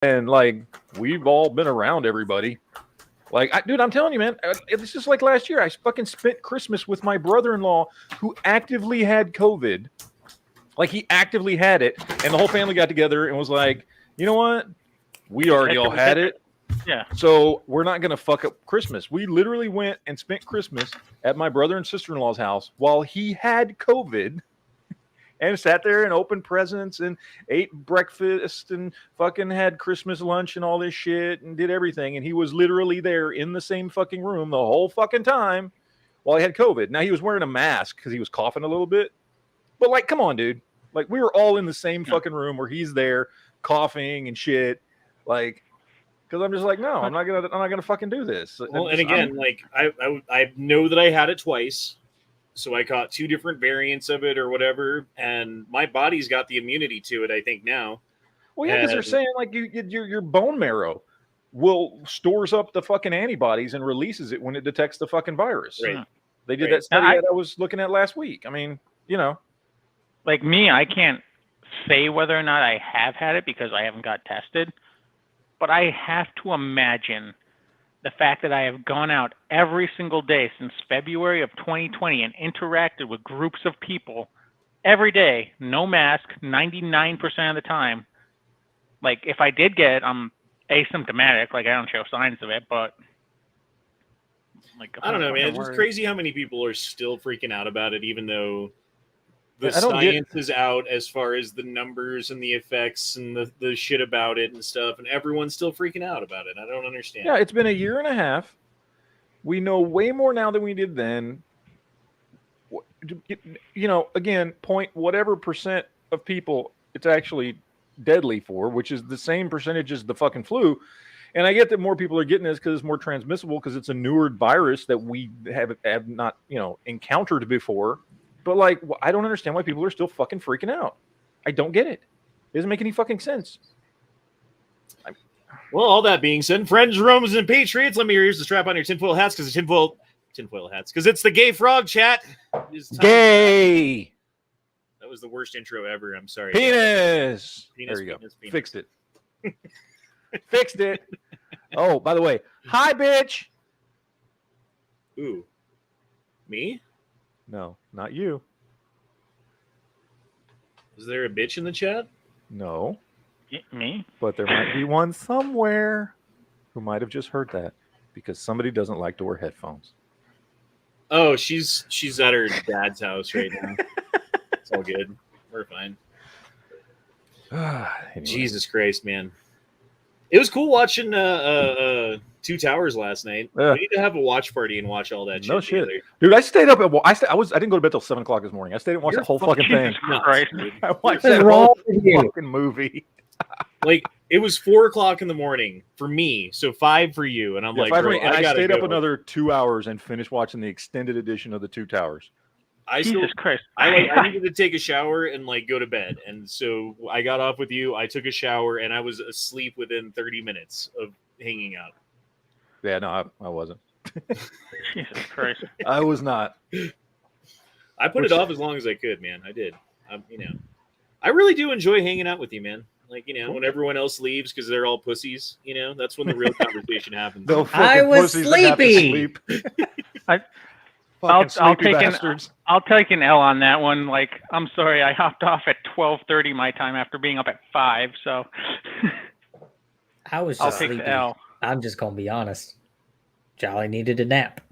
And like we've all been around everybody. Like, dude, I'm telling you, man, it's just like last year. I fucking spent Christmas with my brother-in-law who actively had COVID. Like, he actively had it, and the whole family got together and was like, you know what? We already all had it. Yeah. So we're not going to fuck up Christmas. We literally went and spent Christmas at my brother and sister-in-law's house while he had COVID. And sat there and opened presents and ate breakfast and fucking had Christmas lunch and all this shit and did everything. And he was literally there in the same fucking room the whole fucking time while he had COVID. Now he was wearing a mask because he was coughing a little bit. But like, come on, dude. Like, we were all in the same fucking room where he's there coughing and shit. Like, because I'm just like, no, I'm not gonna fucking do this. Well, and again, like I know that I had it twice. So I caught 2 different variants of it or whatever, and my body's got the immunity to it, I think, now. Well, yeah, because they're saying like your bone marrow will stores up the fucking antibodies and releases it when it detects the fucking virus. Right. They did that study that I was looking at last week. I mean, you know. Like me, I can't say whether or not I have had it because I haven't got tested, but I have to imagine the fact that I have gone out every single day since February of 2020 and interacted with groups of people every day, no mask, 99% of the time. Like, if I did get it, I'm asymptomatic. Like, I don't show signs of it, but... like, I don't know, man. It's just crazy how many people are still freaking out about it, even though the science is out as far as the numbers and the effects and the shit about it and stuff, and everyone's still freaking out about it. I don't understand. Yeah, it's been a year and a half. We know way more now than we did then. You know, again, whatever percent of people it's actually deadly for, which is the same percentage as the fucking flu. And I get that more people are getting this because it's more transmissible because it's a newer virus that we have not, you know, encountered before. But, like, I don't understand why people are still fucking freaking out. I don't get it. It doesn't make any fucking sense. Well, all that being said, friends, Romans, and Patriots, let me hear to strap on your tinfoil hats because tinfoil hats because it's the Gay Frog Chat. Gay. That was the worst intro ever. I'm sorry. Penis. There you go. Fixed it. Fixed it. Oh, by the way, hi, bitch. Ooh. Me? No, not you. Is there a bitch in the chat? No. Me? But there might be one somewhere who might have just heard that because somebody doesn't like to wear headphones. Oh, she's at her dad's house right now. It's all good. We're fine. Anyway. Jesus Christ, man. It was cool watching Two Towers last night. We need to have a watch party and watch all that shit. No shit. Together. Dude, I stayed up at I didn't go to bed till 7 o'clock this morning. I stayed and watched the whole fucking thing. I watched that whole fucking movie. Like, it was 4 o'clock in the morning for me, so 5 for you. And I'm like, and I stayed up another 2 hours and finished watching the extended edition of the Two Towers. Jesus Christ. I needed to take a shower and like go to bed. And so I got off with you. I took a shower and I was asleep within 30 minutes of hanging out. Yeah, no, I wasn't. Jesus Christ. I was not. I put it off as long as I could, man. I did. You know, I really do enjoy hanging out with you, man. Like, you know, when everyone else leaves because they're all pussies, you know, that's when the real conversation happens. I was sleepy. I'll take an L on that one. Like, I'm sorry, I hopped off at 12:30 my time after being up at 5. So I was just I'll take sleepy. the L. I'm just gonna be honest. Jolly needed a nap.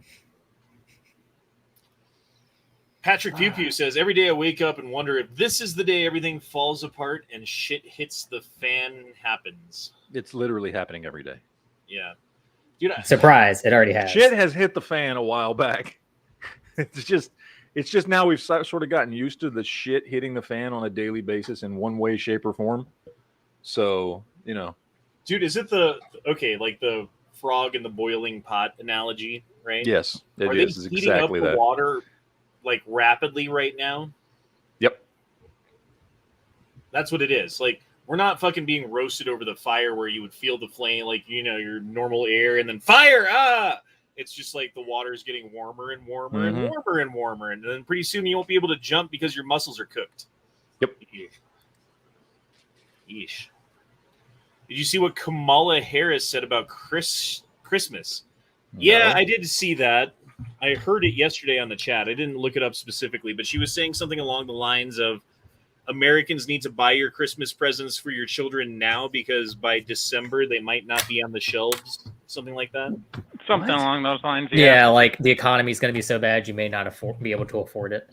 Patrick Pew Pew says, every day I wake up and wonder if this is the day everything falls apart and shit hits the fan happens. It's literally happening every day. Yeah. Dude, Surprise, it already has. Shit has hit the fan a while back. It's just now we've sort of gotten used to the shit hitting the fan on a daily basis in one way, shape, or form. So, you know. Dude, is it like the frog in the boiling pot analogy, right? Yes, it is. It's heating exactly up the that. water like rapidly right now? Yep. That's what it is. Like, we're not fucking being roasted over the fire where you would feel the flame, like, you know, your normal air and then fire. It's just like the water is getting warmer and warmer and warmer and warmer. And then pretty soon you won't be able to jump because your muscles are cooked. Yep. Yeesh. Did you see what Kamala Harris said about Christmas? No. Yeah, I did see that. I heard it yesterday on the chat. I didn't look it up specifically, but she was saying something along the lines of Americans need to buy your Christmas presents for your children now because by December they might not be on the shelves. Something like that. Something along those lines. Yeah, like the economy is going to be so bad you may not be able to afford it.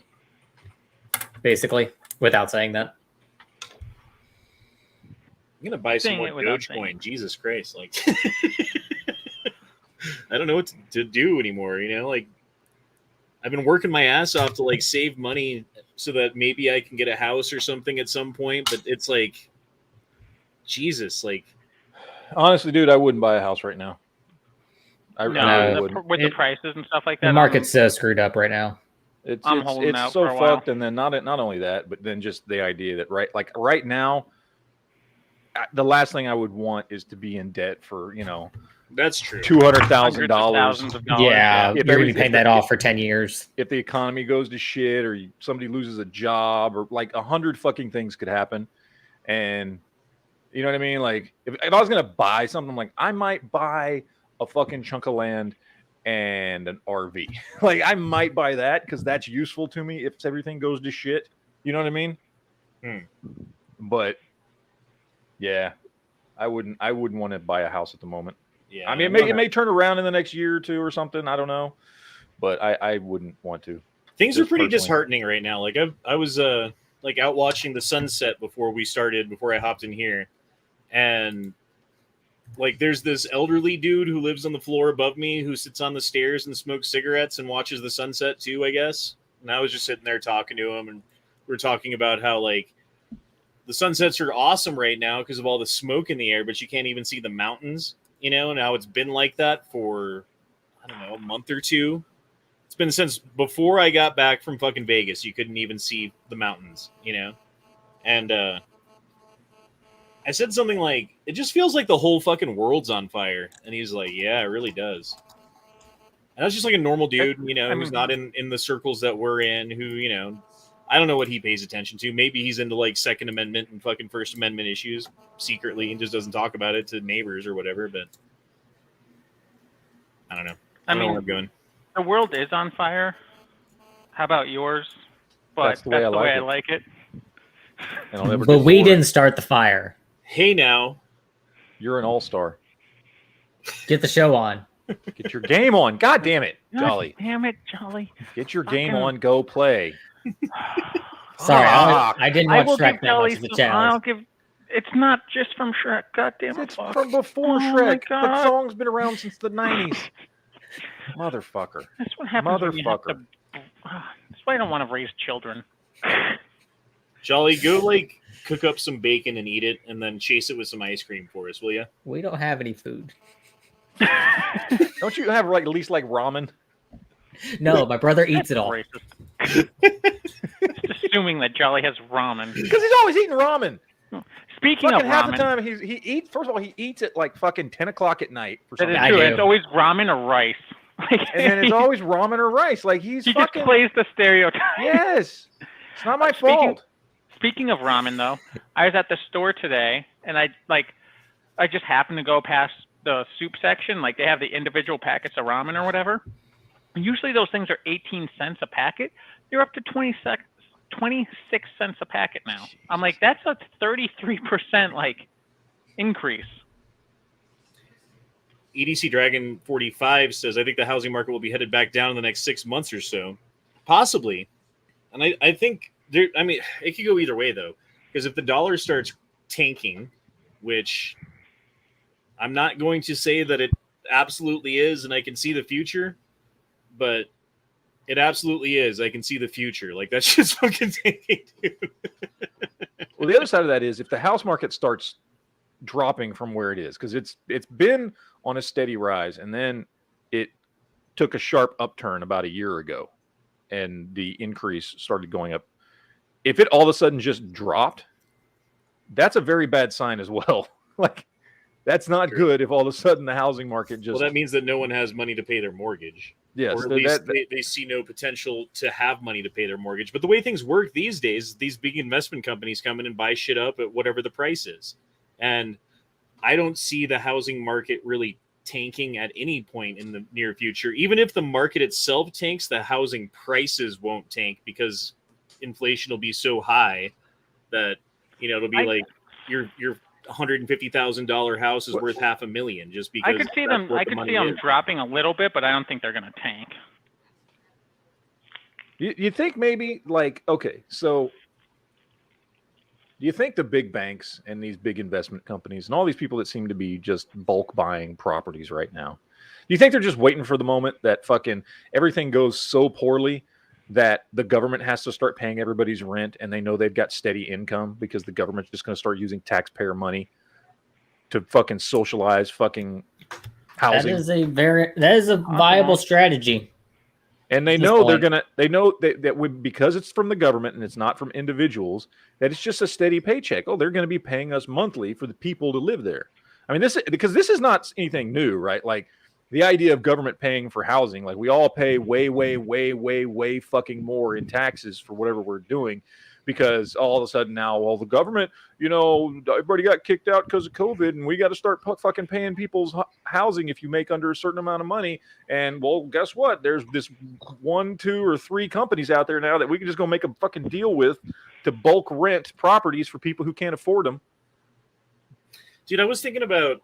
Basically, without saying that. I'm gonna buy some more Dogecoin. Jesus Christ! Like, I don't know what to do anymore. You know, like I've been working my ass off to like save money so that maybe I can get a house or something at some point. But it's like, Jesus, like. Honestly, dude, I wouldn't buy a house right now. With the prices and stuff like that. The market's so screwed up right now. I'm holding out so for a while. fucked, and then not only that, but then just the idea that right now, the last thing I would want is to be in debt for That's true. $200,000. Yeah, you're gonna be paying that off for 10 years. If the economy goes to shit, or somebody loses a job, or like 100 fucking things could happen, and you know what I mean. Like if I was gonna buy something, like I might buy a fucking chunk of land and an RV. Like I might buy that because that's useful to me if everything goes to shit. You know what I mean? But yeah, I wouldn't want to buy a house at the moment. Yeah, I mean, it may turn around in the next year or two or something. I don't know, but I wouldn't want to. Things are pretty disheartening right now. Like I was like out watching the sunset before I hopped in here, and like there's this elderly dude who lives on the floor above me who sits on the stairs and smokes cigarettes and watches the sunset too, I guess. And I was just sitting there talking to him, and we're talking about how like the sunsets are awesome right now because of all the smoke in the air, but you can't even see the mountains, you know, and how it's been like that for, I don't know, a month or two. It's been since before I got back from fucking Vegas. You couldn't even see the mountains, you know? And I said something like, it just feels like the whole fucking world's on fire. And he's like, yeah, it really does. And that's just like a normal dude, you know, who's not in the circles that we're in, who, you know, I don't know what he pays attention to. Maybe he's into like Second Amendment and fucking First Amendment issues secretly and just doesn't talk about it to neighbors or whatever. But I don't know. I don't know where I'm going. The world is on fire. How about yours? But that's the way I like it. But we didn't start the fire. Hey, now. You're an all-star. Get the show on. Get your game on. God damn it, Jolly. God damn it, Jolly. Get your game on. Go play. Sorry, I didn't watch Shrek that much of the challenge. It's not just from Shrek. God damn it. It's from before Shrek. The song's been around since the 90s. Motherfucker. That's what happens when you have to... That's why I don't want to raise children. Jolly, go like cook up some bacon and eat it, and then chase it with some ice cream for us, will you? We don't have any food. Don't you have like at least like ramen? No, my brother eats it all. Just assuming that Jolly has ramen because he's always eating ramen. Speaking of ramen, half the time he eats. First of all, he eats at like fucking 10 o'clock at night. For some reason. That is true. It's always ramen or rice. And then it's always ramen or rice. Like he just plays the stereotype. Yes, it's not my fault. Speaking of ramen, though, I was at the store today, and I just happened to go past the soup section. Like they have the individual packets of ramen or whatever. Usually those things are 18 cents a packet. They're up to 26 cents a packet now. I'm like, that's a 33% like increase. EDC Dragon 45 says, I think the housing market will be headed back down in the next 6 months or so. Possibly. And I think, it could go either way, though. Because if the dollar starts tanking, which I'm not going to say that it absolutely is, and I can see the future, but it absolutely is. I can see the future. Like, that's just fucking tanking, dude. Well, the other side of that is if the house market starts dropping from where it is, because it's been on a steady rise, and then it took a sharp upturn about a year ago, and the increase started going up. If it all of a sudden just dropped, that's a very bad sign as well. Like, that's not good if all of a sudden the housing market just... Well, that means that no one has money to pay their mortgage. Yes. Or at least they see no potential to have money to pay their mortgage. But the way things work these days, these big investment companies come in and buy shit up at whatever the price is. And I don't see the housing market really tanking at any point in the near future. Even if the market itself tanks, the housing prices won't tank because inflation will be so high that, you know, it'll be like your $150,000 house is worth $500,000 just because I could see them dropping a little bit, but I don't think they're going to tank. You think maybe like, okay, so do you think the big banks and these big investment companies and all these people that seem to be just bulk buying properties right now, do you think they're just waiting for the moment that fucking everything goes so poorly that the government has to start paying everybody's rent and they know they've got steady income because the government's just going to start using taxpayer money to fucking socialize fucking housing? That is a viable strategy. And they know that because it's from the government and it's not from individuals, that it's just a steady paycheck. Oh, they're going to be paying us monthly for the people to live there. I mean, this is not anything new, right? Like the idea of government paying for housing, like we all pay way fucking more in taxes for whatever we're doing, because all of a sudden now, well, the government, you know, everybody got kicked out because of COVID, and we got to start fucking paying people's housing if you make under a certain amount of money. And well, guess what? There's this 1, 2, or 3 companies out there now that we can just go make a fucking deal with to bulk rent properties for people who can't afford them. Dude, I was thinking about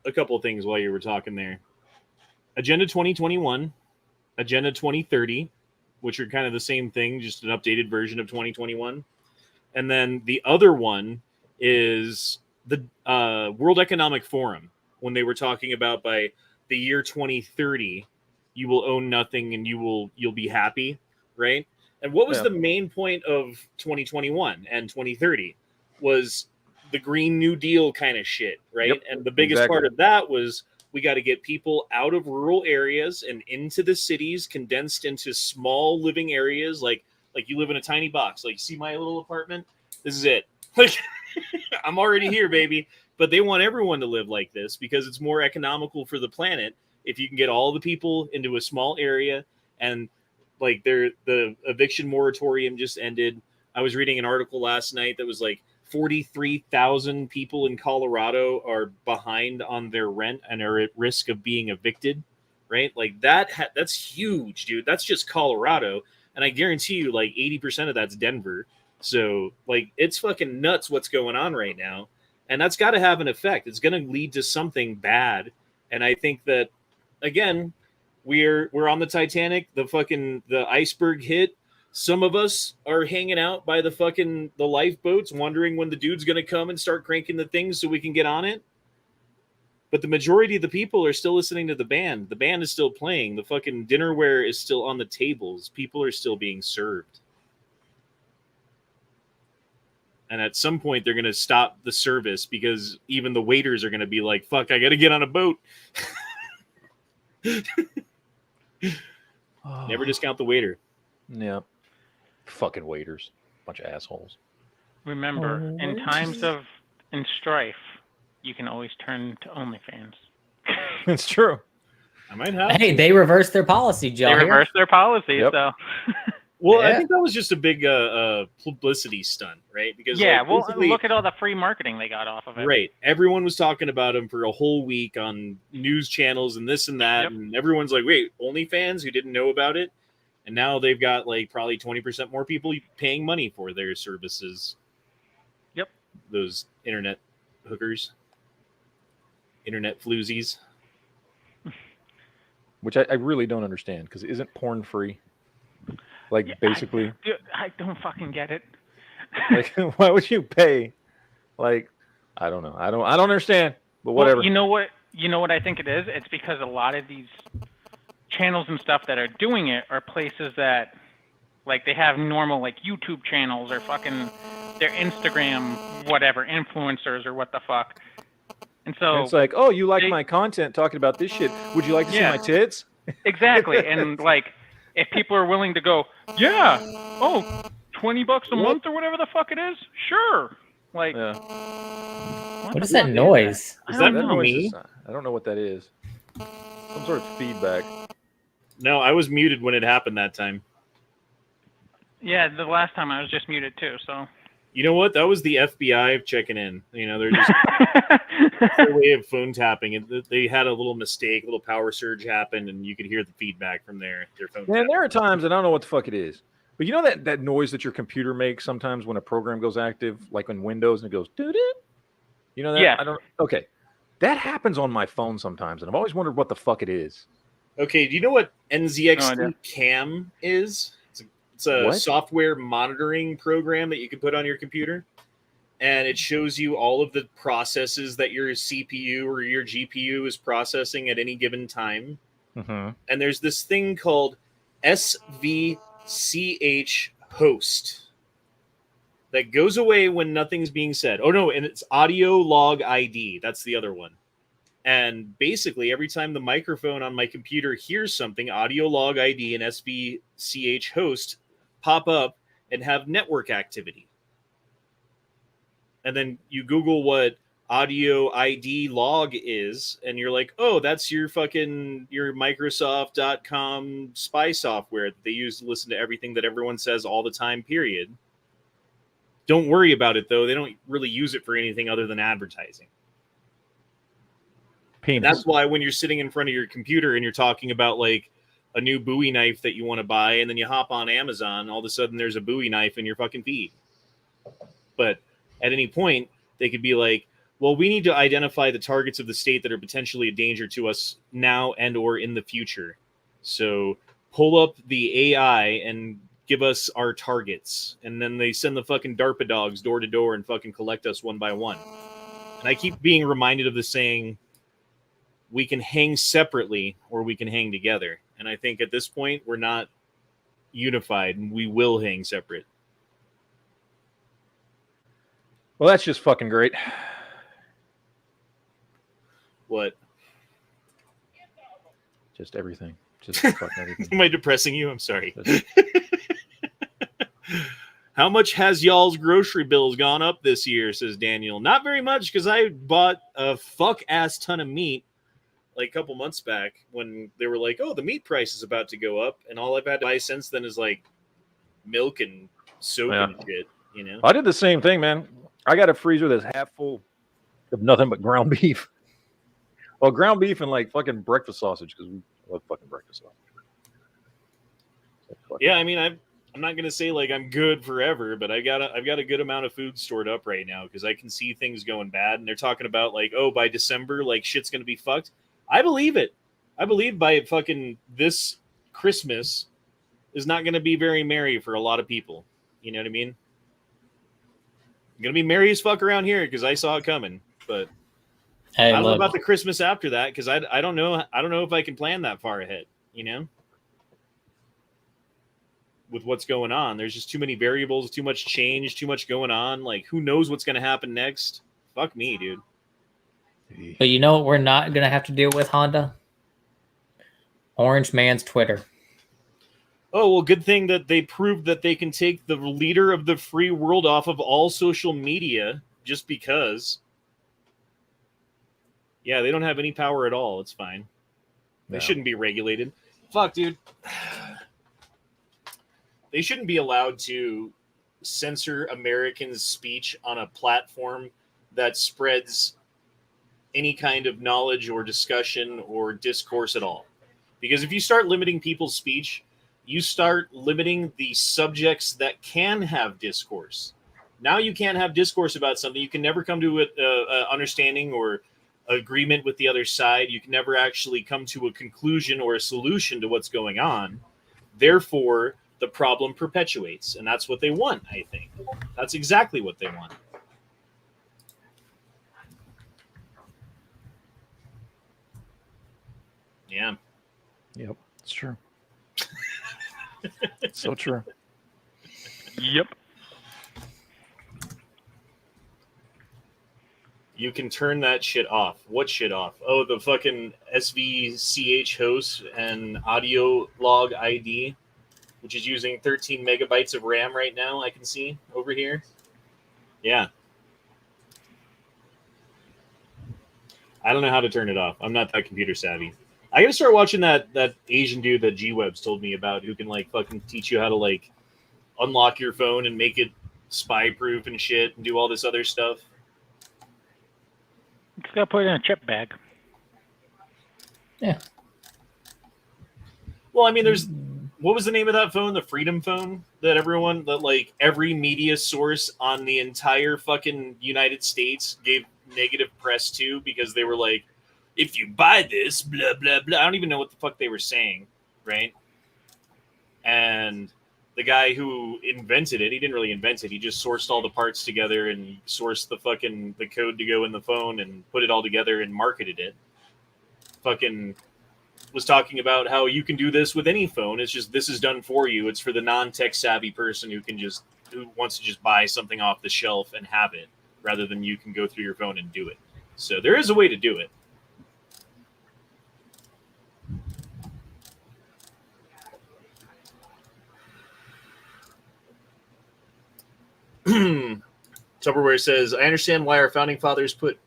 a couple of things while you were talking there. Agenda 2021, Agenda 2030, which are kind of the same thing, just an updated version of 2021. And then the other one is the World Economic Forum, when they were talking about by the year 2030, you will own nothing and you'll be happy, right? And what was the main point of 2021 and 2030 was the Green New Deal kind of shit, right? Yep, and the biggest part of that was we got to get people out of rural areas and into the cities, condensed into small living areas. Like you live in a tiny box. Like, you see my little apartment? This is it. Like, I'm already here, baby. But they want everyone to live like this because it's more economical for the planet if you can get all the people into a small area. And like the eviction moratorium just ended. I was reading an article last night that was like 43,000 people in Colorado are behind on their rent and are at risk of being evicted, right? Like that's huge, dude. That's just Colorado. And I guarantee you like 80% of that's Denver. So like it's fucking nuts what's going on right now. And that's got to have an effect. It's going to lead to something bad. And I think that, again, we're on the Titanic, the iceberg hit. Some of us are hanging out by the lifeboats, wondering when the dude's going to come and start cranking the things so we can get on it. But the majority of the people are still listening to the band. The band is still playing. The fucking dinnerware is still on the tables. People are still being served. And at some point, they're going to stop the service because even the waiters are going to be like, fuck, I got to get on a boat. Never discount the waiter. Yeah. Fucking waiters. Bunch of assholes. Remember, in times of strife, you can always turn to OnlyFans. It's true. I might have. Hey, they reversed their policy, Joe. They reversed their policy, so. Well, yeah. I think that was just a big publicity stunt, right? Because look at all the free marketing they got off of it. Right. Everyone was talking about him for a whole week on news channels and this and that, and everyone's like, wait, OnlyFans, who didn't know about it? And now they've got like probably 20% more people paying money for their services. Yep. Those internet hookers. Internet floozies. Which I really don't understand, because isn't porn free? Like, basically. I don't fucking get it. Like, why would you pay? Like, I don't know. I don't understand, but whatever. Well, you know what I think it is? It's because a lot of these channels and stuff that are doing it are places that, like, they have normal, like, YouTube channels or fucking their Instagram, whatever, influencers or what the fuck. And so it's like, oh, you like my content talking about this shit. Would you like to see my tits? Exactly. And, like, if people are willing to go, yeah, oh, $20 a month or whatever the fuck it is, sure. Like, what is that noise? Is that me? I don't know what that is. Some sort of feedback. No, I was muted when it happened that time. Yeah, the last time I was just muted too, so. You know what? That was the FBI checking in. You know, they're just a way of phone tapping. And they had a little mistake, a little power surge happened, and you could hear the feedback from their phone. Man, there are times, and I don't know what the fuck it is, but you know that noise that your computer makes sometimes when a program goes active, like in Windows, and it goes doo-doo? You know that? Yeah. I don't. Okay, that happens on my phone sometimes, and I've always wondered what the fuck it is. Okay, do you know what NZXT Cam is? It's a software monitoring program that you can put on your computer, and it shows you all of the processes that your CPU or your GPU is processing at any given time. Mm-hmm. And there's this thing called SVCH host that goes away when nothing's being said. Oh no, and it's audio log ID. That's the other one. And basically, every time the microphone on my computer hears something, audio log ID and SVCH host pop up and have network activity. And then you Google what audio ID log is, and you're like, oh, that's your Microsoft.com spy software that they use to listen to everything that everyone says all the time, period. Don't worry about it, though. They don't really use it for anything other than advertising. That's why when you're sitting in front of your computer and you're talking about like a new Bowie knife that you want to buy, and then you hop on Amazon, all of a sudden there's a Bowie knife in your fucking feed. But at any point, they could be like, well, we need to identify the targets of the state that are potentially a danger to us now and or in the future. So pull up the AI and give us our targets. And then they send the fucking DARPA dogs door to door and fucking collect us one by one. And I keep being reminded of the saying, we can hang separately or we can hang together. And I think at this point, we're not unified and we will hang separate. Well, that's just fucking great. What? Just everything. Just fucking everything. Am I depressing you? I'm sorry. How much has y'all's grocery bills gone up this year, says Daniel. Not very much, because I bought a fuck-ass ton of meat like a couple months back when they were like, oh, the meat price is about to go up, and all I've had to buy since then is like milk and soap and shit, you know? I did the same thing, man. I got a freezer that's half full of nothing but ground beef. Well, ground beef and like fucking breakfast sausage, because we love fucking breakfast sausage. Yeah, I mean, I'm not gonna say like I'm good forever, but I've got a good amount of food stored up right now because I can see things going bad, and they're talking about like, oh, by December, like shit's gonna be fucked. I believe it. I believe by fucking this Christmas is not gonna be very merry for a lot of people. You know what I mean? I'm gonna be merry as fuck around here because I saw it coming, but I don't know about the Christmas after that because I don't know if I can plan that far ahead. You know. With what's going on, there's just too many variables, too much change, too much going on. Like, who knows what's going to happen next? Fuck me, dude. But you know what we're not going to have to deal with, Honda? Orange Man's Twitter. Oh, well, good thing that they proved that they can take the leader of the free world off of all social media just because. Yeah, they don't have any power at all. It's fine. They shouldn't be regulated. Fuck, dude. They shouldn't be allowed to censor Americans' speech on a platform that spreads any kind of knowledge or discussion or discourse at all. Because if you start limiting people's speech, you start limiting the subjects that can have discourse. Now you can't have discourse about something. You can never come to an understanding or agreement with the other side. You can never actually come to a conclusion or a solution to what's going on. Therefore, the problem perpetuates, and that's what they want, I think. That's exactly what they want. Yeah. Yep, it's true. So true. Yep. You can turn that shit off. What shit off? Oh, the fucking SVCH host and audio log ID, which is using 13 megabytes of RAM right now, I can see over here. Yeah. I don't know how to turn it off. I'm not that computer savvy. I gotta start watching that Asian dude that G-Webs told me about who can like fucking teach you how to like unlock your phone and make it spy proof and shit and do all this other stuff. Just gotta put it in a chip bag. Yeah. Well, I mean, what was the name of that phone? The Freedom phone that every media source on the entire fucking United States gave negative press to because they were like, if you buy this, blah, blah, blah. I don't even know what the fuck they were saying, right? And the guy who invented it, he didn't really invent it. He just sourced all the parts together and sourced the code to go in the phone and put it all together and marketed it. Fucking was talking about how you can do this with any phone. It's just, this is done for you. It's for the non-tech savvy person who wants to just buy something off the shelf and have it rather than you can go through your phone and do it. So there is a way to do it. Tupperware says, I understand why our founding fathers put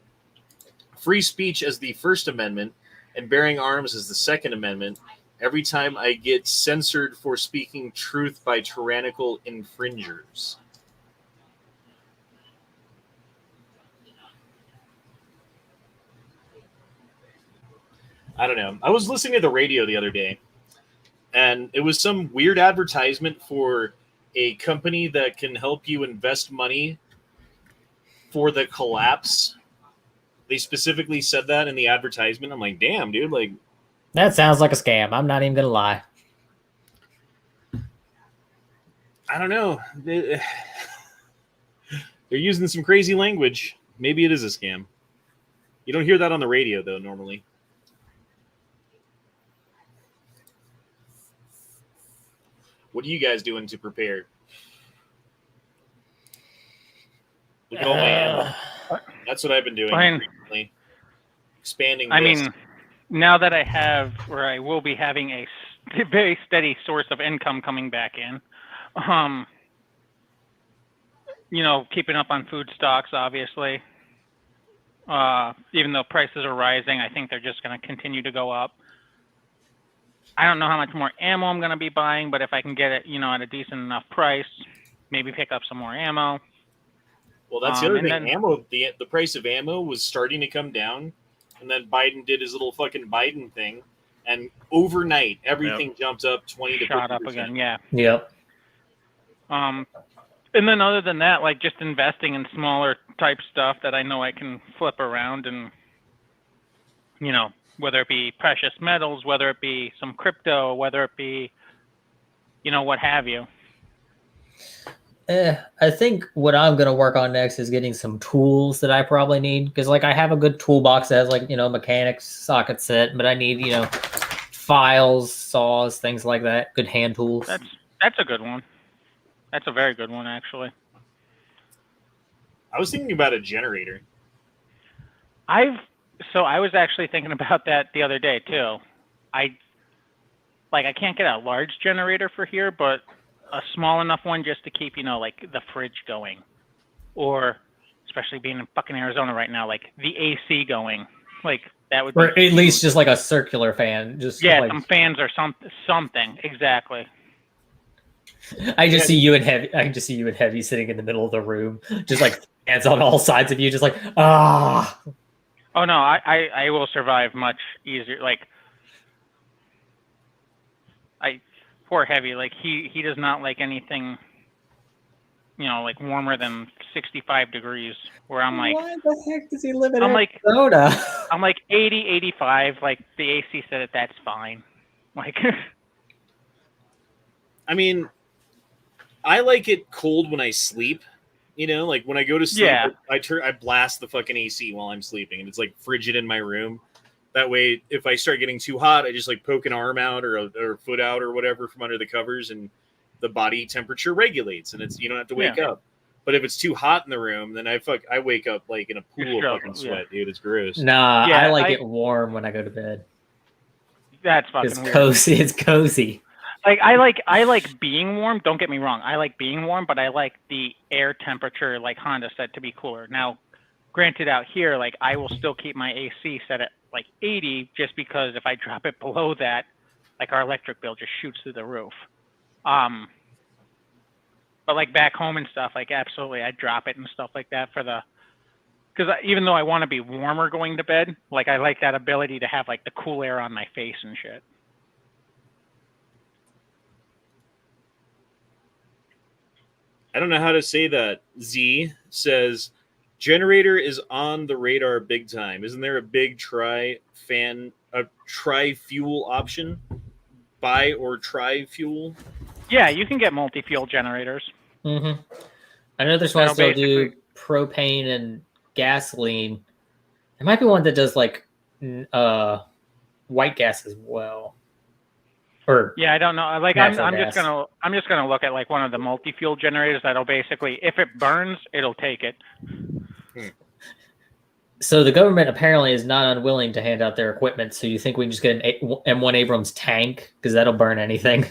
free speech as the First Amendment and bearing arms as the Second Amendment. Every time I get censored for speaking truth by tyrannical infringers. I don't know. I was listening to the radio the other day, and it was some weird advertisement for a company that can help you invest money for the collapse. They specifically said that in the advertisement. I'm like, damn, dude, like, that sounds like a scam. I'm not even gonna lie. I don't know. They're using some crazy language. Maybe it is a scam. You don't hear that on the radio, though, normally. What are you guys doing to prepare? Look at all my ammo. That's what I've been doing recently. Expanding. I mean, now that I will be having a very steady source of income coming back in, keeping up on food stocks, obviously. Even though prices are rising, I think they're just going to continue to go up. I don't know how much more ammo I'm going to be buying, but if I can get it, at a decent enough price, maybe pick up some more ammo. Well, that's the other thing. Ammo, the price of ammo was starting to come down, and then Biden did his little fucking Biden thing, and overnight everything jumped up 20 to 50%. Shot up again, yeah. Yep. And then other than that, like just investing in smaller type stuff that I know I can flip around and, whether it be precious metals, whether it be some crypto, whether it be, what have you. I think what I'm going to work on next is getting some tools that I probably need. Because, I have a good toolbox that has, mechanics socket set. But I need, files, saws, things like that. Good hand tools. That's a good one. That's a very good one, actually. I was thinking about a generator. I was actually thinking about that the other day, too. I can't get a large generator for here, but a small enough one just to keep, the fridge going. Or, especially being in fucking Arizona right now, the AC going. That would be... Or at least just a circular fan. Some fans or something. Exactly. I just see you and Heavy sitting in the middle of the room. Just, fans on all sides of you. Just ah... Oh, no, I will survive much easier. Poor Heavy, he does not like anything, warmer than 65 degrees, where I'm like... Why the heck does he live in Arizona? I'm 80, 85, the AC said that that's fine. I mean, I like it cold when I sleep. When I go to sleep, I blast the fucking AC while I'm sleeping, and it's frigid in my room. That way, if I start getting too hot, I just poke an arm out or a foot out or whatever from under the covers, and the body temperature regulates, and you don't have to wake up. But if it's too hot in the room, then I wake up in a pool of fucking sweat, dude. It's gross. Nah, I like it warm when I go to bed. That's fucking weird. Cozy. It's cozy. I like being warm. Don't get me wrong. I like being warm, but I like the air temperature, like Honda said, to be cooler. Now, granted, out here, I will still keep my AC set at 80, just because if I drop it below that, our electric bill just shoots through the roof. But But like back home and stuff, like absolutely, I'd drop it and stuff like that for the. Because even though I want to be warmer going to bed, like I like that ability to have like the cool air on my face and shit. I don't know how to say that. Z says, generator is on the radar big time. Isn't there a big tri-fuel option? Buy or tri-fuel? Yeah, you can get multi-fuel generators. Mm-hmm. I know there's ones that'll do propane and gasoline. There might be one that does like white gas as well. Or yeah, I don't know. Like I'm just gonna look at like one of the multi-fuel generators that'll basically, if it burns, it'll take it. So the government apparently is not unwilling to hand out their equipment. So you think we can just get an M1 Abrams tank because that'll burn anything?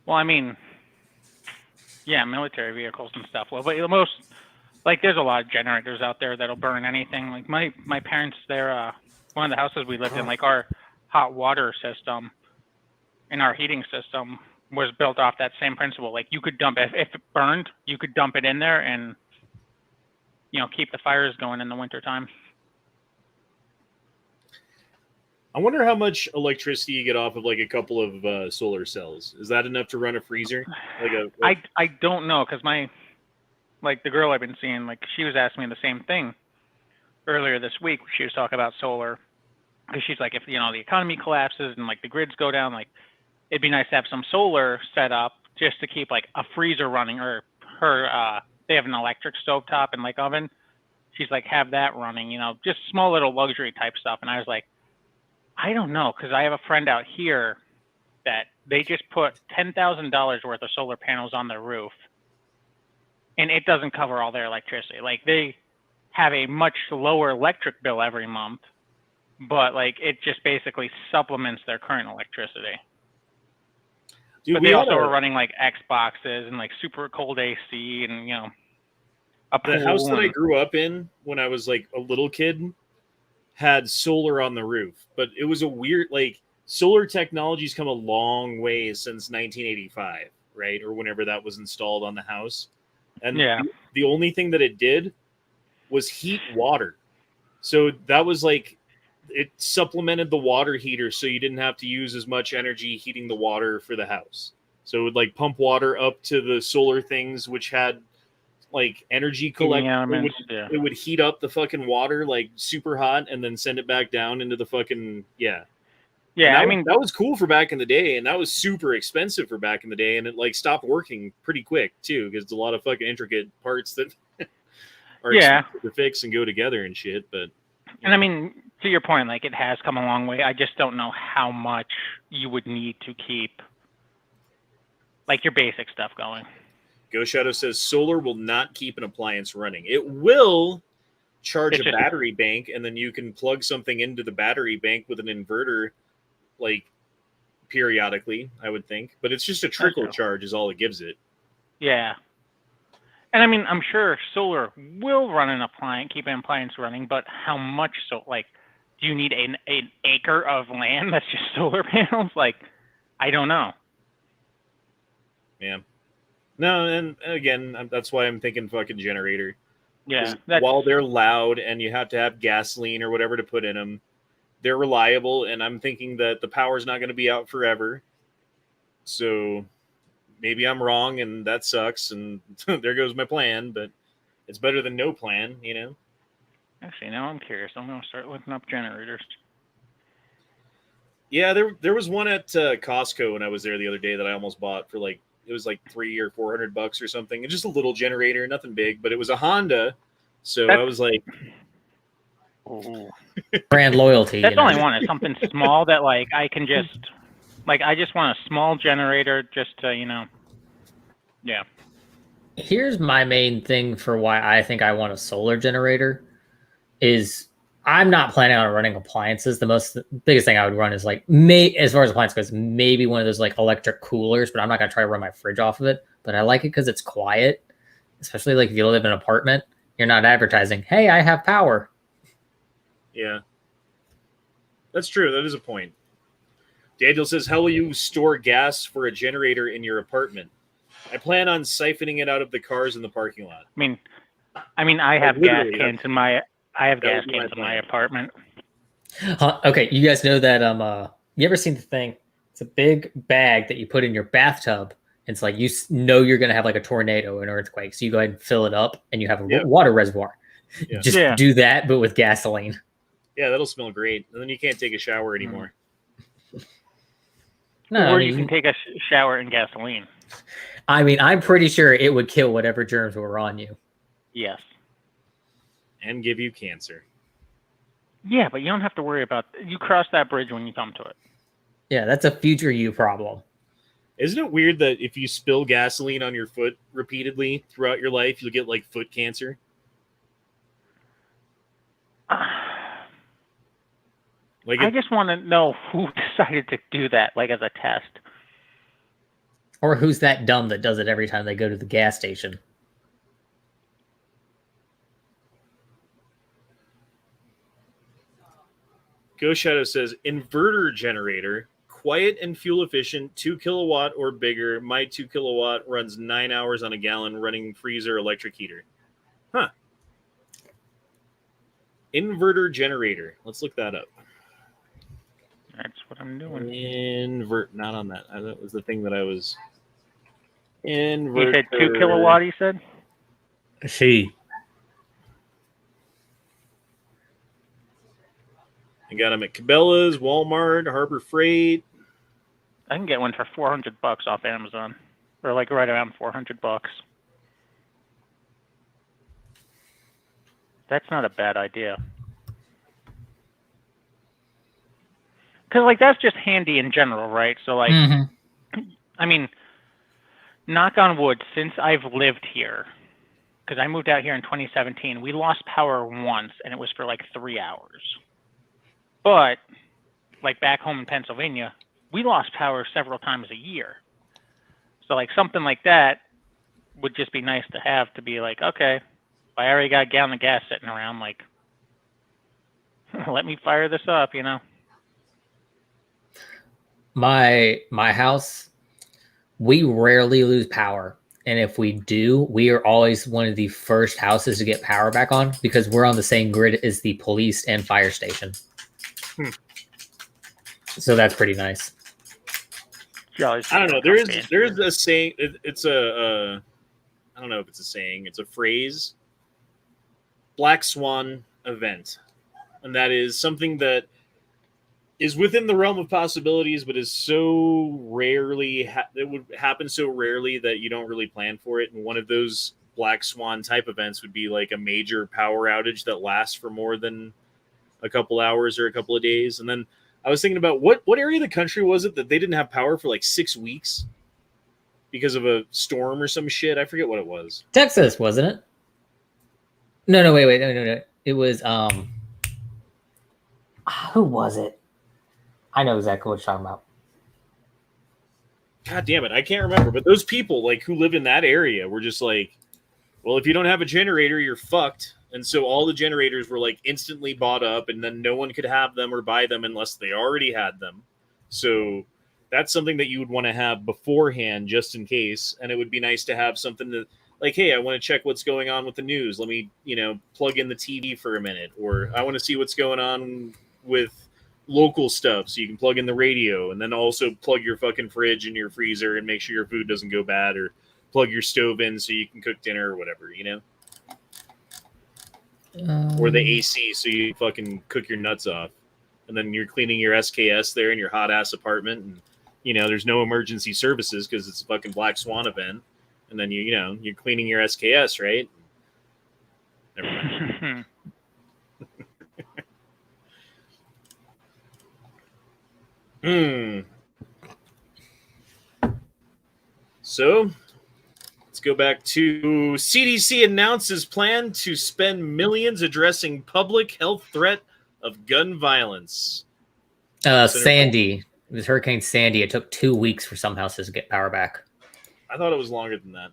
Well, I mean, yeah, military vehicles and stuff. Well, but the most, like, there's a lot of generators out there that'll burn anything. Like my parents, they're one of the houses we lived in, like our hot water system and our heating system was built off that same principle. Like you could dump it if it burned, you could dump it in there and keep the fires going in the wintertime. I wonder how much electricity you get off of like a couple of solar cells. Is that enough to run a freezer? I don't know, because the girl I've been seeing, like she was asking me the same thing earlier this week. She was talking about solar, because she's like, if the economy collapses and like the grids go down, like it'd be nice to have some solar set up just to keep like a freezer running, or they have an electric stovetop and like oven. She's like, have that running, just small little luxury type stuff. And I was like, I don't know, because I have a friend out here that they just put $10,000 worth of solar panels on their roof, and it doesn't cover all their electricity. Like they have a much lower electric bill every month, but like it just basically supplements their current electricity. Dude, but they also are running like Xboxes and like super cold AC and a pool. The house that I grew up in when I was like a little kid had solar on the roof, but it was a weird, like, solar technology's come a long way since 1985, right? Or whenever that was installed on the house. And yeah, the only thing that it did was heat water. So that was like, it supplemented the water heater, so you didn't have to use as much energy heating the water for the house. So it would like pump water up to the solar things, which had like energy collector. It would heat up the fucking water like super hot and then send it back down into the fucking yeah. I mean, that was cool for back in the day, and that was super expensive for back in the day, and it like stopped working pretty quick too, because it's a lot of fucking intricate parts that are expensive to fix and go together and shit. But and I mean, to your point, like it has come a long way. I just don't know how much you would need to keep like your basic stuff going. Ghost Shadow says solar will not keep an appliance running. It will charge a battery bank, and then you can plug something into the battery bank with an inverter, like periodically, I would think. But it's just a trickle charge is all it gives it. Yeah. And I mean, I'm sure solar will run an appliance, keep an appliance running, but how much so? Like, do you need an acre of land that's just solar panels? Like, I don't know. Yeah. No, and again, that's why I'm thinking fucking generator. Yeah. While they're loud and you have to have gasoline or whatever to put in them, they're reliable, and I'm thinking that the power's not going to be out forever. So maybe I'm wrong, and that sucks, and there goes my plan, but it's better than no plan, Actually, now I'm curious. I'm going to start looking up generators. Yeah, there was one at Costco when I was there the other day that I almost bought for like, it was like $300 or $400 or something. It's just a little generator, nothing big, but it was a Honda. So I was like, brand loyalty. That's all I want is something small that like I can just, like, I just want a small generator just to, yeah. Here's my main thing for why I think I want a solar generator is I'm not planning on running appliances. The biggest thing I would run is like, as far as appliance goes, maybe one of those like electric coolers, but I'm not going to try to run my fridge off of it. But I like it because it's quiet, especially like if you live in an apartment, you're not advertising, hey, I have power. Yeah, that's true. That is a point. Daniel says, how will you store gas for a generator in your apartment? I plan on siphoning it out of the cars in the parking lot. I mean, I have gas cans in my apartment. Okay, you guys know that you ever seen the thing? It's a big bag that you put in your bathtub. It's like you know you're gonna have like a tornado or an earthquake, so you go ahead and fill it up, and you have a water reservoir. Yeah. Just do that, but with gasoline. Yeah, that'll smell great, and then you can't take a shower anymore. No, or you can take a shower in gasoline. I mean, I'm pretty sure it would kill whatever germs were on you. Yes. And give you cancer. Yeah, but you don't have to worry about you cross that bridge when you come to it. Yeah, that's a future you problem. Isn't it weird that if you spill gasoline on your foot repeatedly throughout your life, you'll get like foot cancer? I just want to know who decided to do that, like as a test. Or who's that dumb that does it every time they go to the gas station? Ghost Shadow says, inverter generator, quiet and fuel efficient, 2 kilowatt or bigger. My 2 kilowatt runs 9 hours on a gallon running freezer electric heater. Huh. Inverter generator. Let's look that up. That's what I'm doing. Not on that. That was the thing that I was... Inverter. You said 2 kilowatt, he said? See. I got them at Cabela's, Walmart, Harbor Freight. I can get one for $400 off Amazon. Or like right around $400. That's not a bad idea. Because, like, that's just handy in general, right? So, like, I mean, knock on wood, since I've lived here, because I moved out here in 2017, we lost power once, and it was for, like, 3 hours. But, like, back home in Pennsylvania, we lost power several times a year. So, like, something like that would just be nice to have to be like, okay, I already got a gallon of gas sitting around, like, let me fire this up, you know? My house, we rarely lose power. And if we do, we are always one of the first houses to get power back on because we're on the same grid as the police and fire station. So that's pretty nice. I don't know. There's a saying. It's a I don't know if it's a saying. It's a phrase. Black Swan event, and that is something that is within the realm of possibilities, but is so rarely it would happen so rarely that you don't really plan for it. And one of those Black Swan type events would be like a major power outage that lasts for more than a couple hours or a couple of days. And then I was thinking about what area of the country was it that they didn't have power for like 6 weeks because of a storm or some shit? I forget what it was. Texas, wasn't it? No, wait, no. It was who was it? I know exactly what you're talking about. God damn it, I can't remember. But those people like who live in that area were just like, well, if you don't have a generator, you're fucked. And so all the generators were like instantly bought up, and then no one could have them or buy them unless they already had them. So that's something that you would want to have beforehand just in case. And it would be nice to have something that like, hey, I want to check what's going on with the news. Let me, plug in the TV for a minute. Or I want to see what's going on with local stuff. So you can plug in the radio and then also plug your fucking fridge and your freezer and make sure your food doesn't go bad, or plug your stove in so you can cook dinner or whatever, or the AC so you fucking cook your nuts off. And then you're cleaning your SKS there in your hot ass apartment. And, there's no emergency services because it's a fucking Black Swan event. And then you're cleaning your SKS, right? Never mind. So let's go back to CDC announces plan to spend millions addressing public health threat of gun violence. Sandy. It was Hurricane Sandy. It took 2 weeks for some houses to get power back. I thought it was longer than that.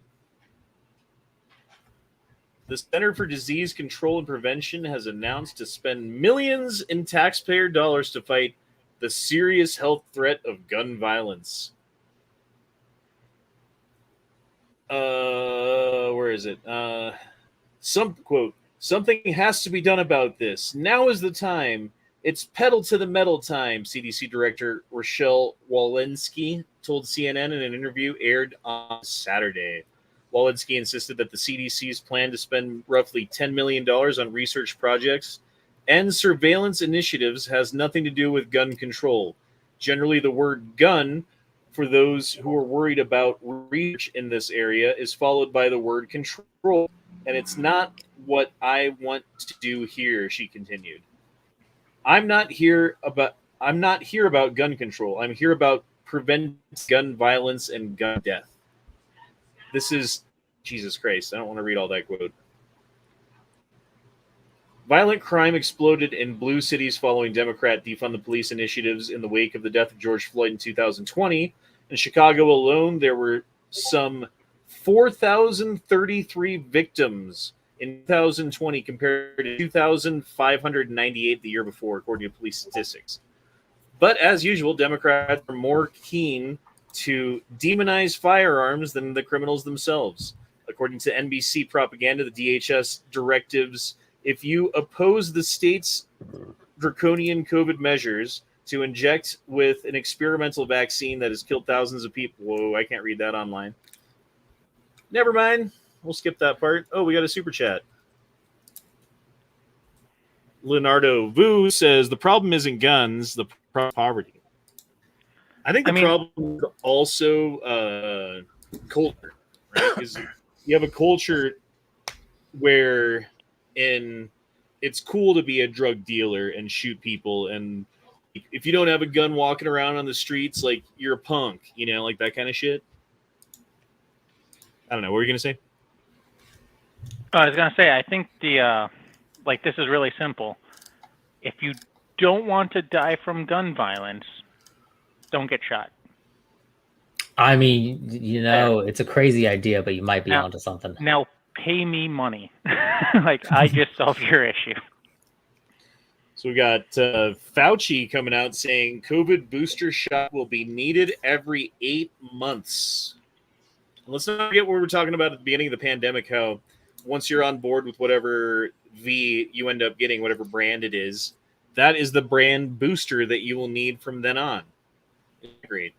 The Center for Disease Control and Prevention has announced to spend millions in taxpayer dollars to fight the serious health threat of gun violence. Where is it? Something has to be done about this. Now is the time. It's pedal to the metal time, CDC Director Rochelle Walensky told CNN in an interview aired on Saturday. Walensky insisted that the CDC's plan to spend roughly $10 million on research projects and surveillance initiatives has nothing to do with gun control. Generally, the word gun, for those who are worried about research in this area, is followed by the word control. And it's not what I want to do here, she continued. I'm not here about gun control. I'm here about preventing gun violence and gun death. This is Jesus Christ. I don't want to read all that quote. Violent crime exploded in blue cities following Democrat defund the police initiatives in the wake of the death of George Floyd in 2020. In Chicago alone, there were some 4,033 victims in 2020 compared to 2,598 the year before, according to police statistics. But as usual, Democrats are more keen to demonize firearms than the criminals themselves. According to NBC propaganda, the DHS directives, if you oppose the state's draconian COVID measures to inject with an experimental vaccine that has killed thousands of people. Whoa, I can't read that online. Never mind. We'll skip that part. Oh, we got a super chat. Leonardo Vu says the problem isn't guns, the problem is poverty. I think the problem is also culture, right? Because you have a culture where it's cool to be a drug dealer and shoot people, and if you don't have a gun walking around on the streets, like you're a punk, like that kind of shit. I don't know. What were you gonna say? I was gonna say, I think this is really simple. If you don't want to die from gun violence, don't get shot. I mean, it's a crazy idea, but you might be onto something. Now, pay me money. I just solved your issue. So we got Fauci coming out saying COVID booster shot will be needed every 8 months. And let's not forget what we were talking about at the beginning of the pandemic, how once you're on board with whatever V you end up getting, whatever brand it is, that is the brand booster that you will need from then on. Great.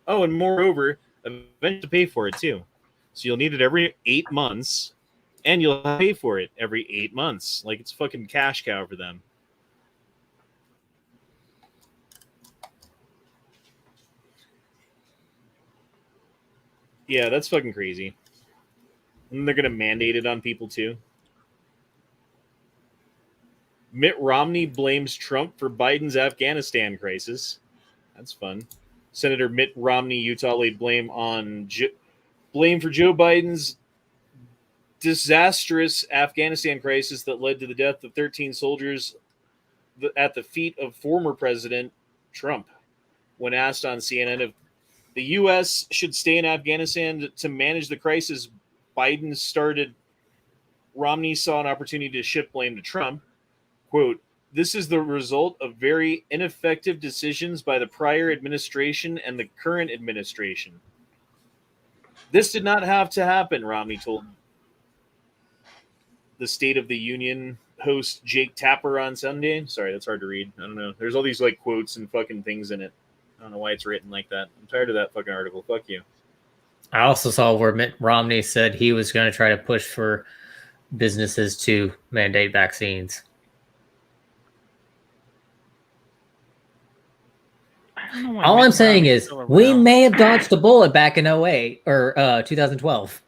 Oh, and moreover, eventually pay for it too. So you'll need it every 8 months, and you'll pay for it every 8 months. Like it's fucking cash cow for them. Yeah, that's fucking crazy. And they're going to mandate it on people too. Mitt Romney blames Trump for Biden's Afghanistan crisis. That's fun. Senator Mitt Romney, Utah, laid blame for Joe Biden's disastrous Afghanistan crisis that led to the death of 13 soldiers at the feet of former President Trump. When asked on CNN if the U.S. should stay in Afghanistan to manage the crisis Biden started, Romney saw an opportunity to shift blame to Trump. Quote, "This is the result of very ineffective decisions by the prior administration and the current administration. This did not have to happen," Romney told the State of the Union host Jake Tapper on Sunday. Sorry, that's hard to read. I don't know. There's all these like quotes and fucking things in it. I don't know why it's written like that. I'm tired of that fucking article. Fuck you. I also saw where Mitt Romney said he was going to try to push for businesses to mandate vaccines. All I'm saying is we may have dodged a bullet back in 2008 or 2012.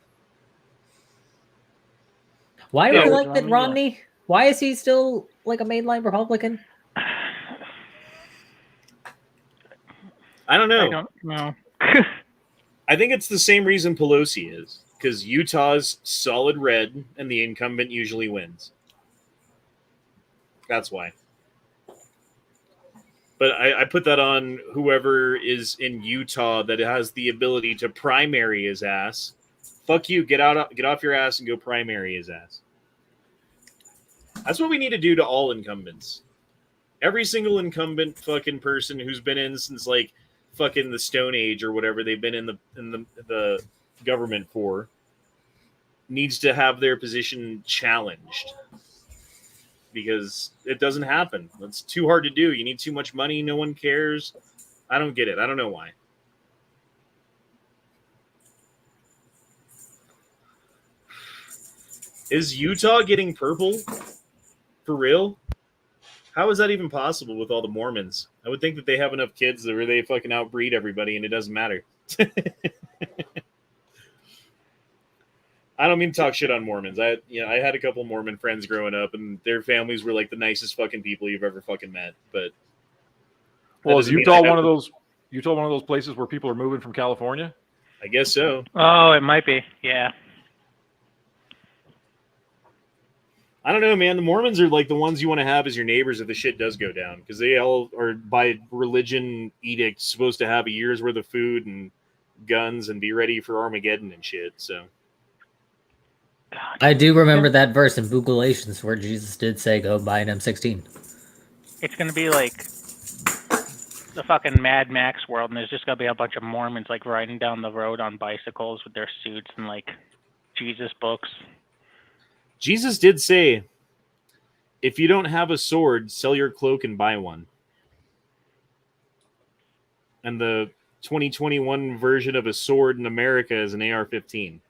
Why do we like Mitt Romney? Why is he still like a mainline Republican? I don't know. I don't know. I think it's the same reason Pelosi is, because Utah's solid red and the incumbent usually wins. That's why. But I put that on whoever is in Utah that has the ability to primary his ass. Fuck you, get off your ass and go primary his ass. That's what we need to do to all incumbents. Every single incumbent fucking person who's been in since like fucking the Stone Age or whatever they've been in the government for, needs to have their position challenged because it doesn't happen. It's too hard to do. You need too much money. No one cares. I don't get it. I don't know why. Is Utah getting purple? For real? How is that even possible with all the Mormons? I would think that they have enough kids where they fucking outbreed everybody and it doesn't matter. I don't mean to talk shit on Mormons. I had a couple Mormon friends growing up, and their families were like the nicest fucking people you've ever fucking met. But well, is Utah one of those places where people are moving from California? I guess so. Oh, it might be. Yeah. I don't know, man. The Mormons are like the ones you want to have as your neighbors if the shit does go down, because they all are by religion edict supposed to have a year's worth of food and guns and be ready for Armageddon and shit. So. I do remember that verse in Book Galatians where Jesus did say, "Go buy an M16." It's gonna be like the fucking Mad Max world, and there's just gonna be a bunch of Mormons like riding down the road on bicycles with their suits and like Jesus books. Jesus did say, "If you don't have a sword, sell your cloak and buy one." And the 2021 version of a sword in America is an AR-15.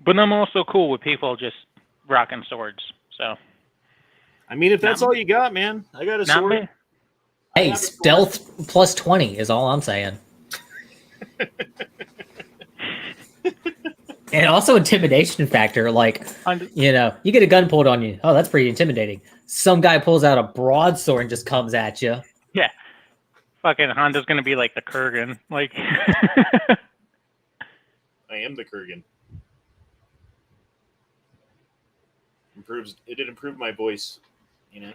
But I'm also cool with people just rocking swords. So, I mean, if that's all you got, man, I got a sword. Me. Hey, stealth plus 20 is all I'm saying. And also intimidation factor, like, you get a gun pulled on you. Oh, that's pretty intimidating. Some guy pulls out a broadsword and just comes at you. Yeah. Fucking Honda's going to be like the Kurgan. Like, I am the Kurgan. It did improve my voice, you know.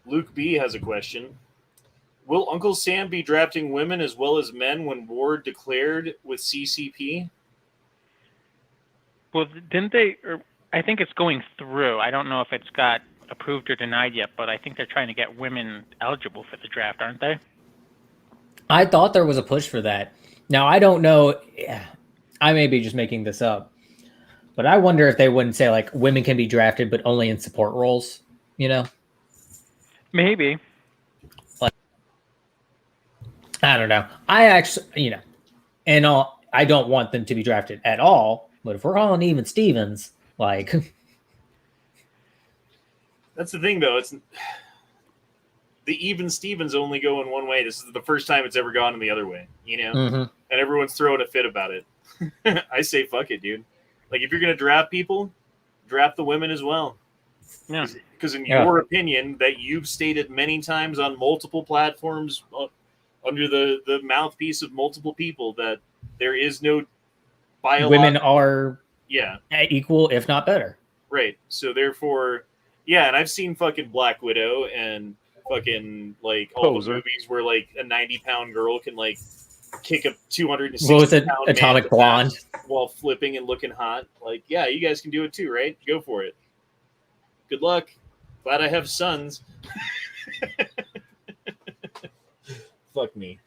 Luke B has a question. Will Uncle Sam be drafting women as well as men when war declared with CCP? Well, didn't they? I think it's going through. I don't know if it's got approved or denied yet, but I think they're trying to get women eligible for the draft, aren't they? I thought there was a push for that. Now, I don't know. I may be just making this up, but I wonder if they wouldn't say like women can be drafted, but only in support roles, you know? Maybe. Like, I don't know. I actually, I don't want them to be drafted at all, but if we're calling even Stevens, like. That's the thing, though. It's the even Stevens only go in one way. This is the first time it's ever gone in the other way, you know? Mm-hmm. And everyone's throwing a fit about it. I say fuck it, dude. Like, if you're going to draft people, draft the women as well. Yeah. Because in your opinion, that you've stated many times on multiple platforms under the mouthpiece of multiple people that there is no biological... Women are equal, if not better. Right. So therefore, yeah, and I've seen fucking Black Widow and fucking, like, all the movies where, like, a 90-pound girl can, like, kick a 260-pound Atomic Blonde while flipping and looking hot. Like, yeah, you guys can do it too, right? Go for it. Good luck. Glad I have sons. Fuck me.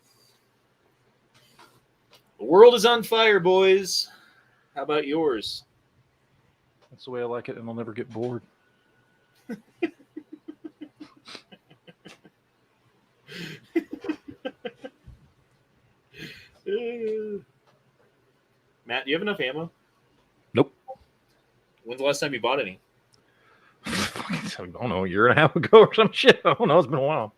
The world is on fire, boys. How about yours? That's the way I like it, and I'll never get bored. Matt, do you have enough ammo? Nope. When's the last time you bought any? I don't know, a year and a half ago or some shit. I don't know. It's been a while.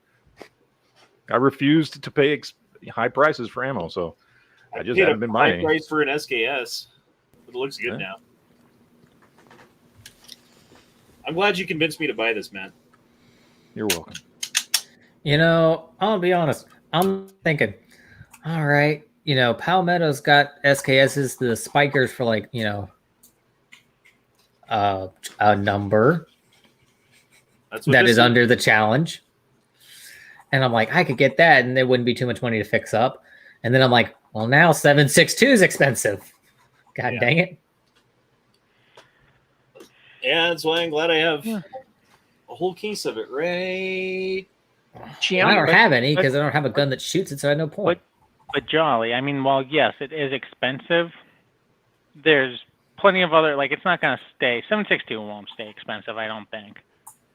I refused to pay high prices for ammo, so I just haven't been buying. High price for an SKS, but it looks good now. I'm glad you convinced me to buy this, Matt. You're welcome. I'll be honest. I'm thinking, all right, Palmetto's got SKSs, the spikers for like, a number that is under the challenge. And I'm like, I could get that and there wouldn't be too much money to fix up. And then I'm like, well, now 7.62 is expensive. God dang it. Yeah, that's why I'm glad I have a whole case of it, right? I don't have any because I don't have a gun that shoots it, so I have no point. but jolly. I mean, while yes, it is expensive, there's plenty of other, like, it's not going to stay. 7.62 won't stay expensive, I don't think.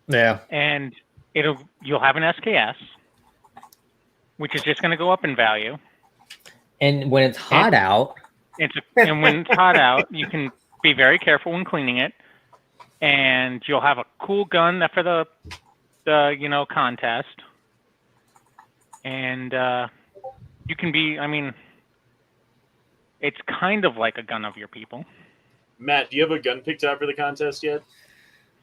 Yeah. And you'll have an SKS, which is just going to go up in value. And when it's hot out, and when it's hot out, you can be very careful when cleaning it, and you'll have a cool gun for the contest, and you can be. I mean, it's kind of like a gun of your people. Matt, do you have a gun picked out for the contest yet?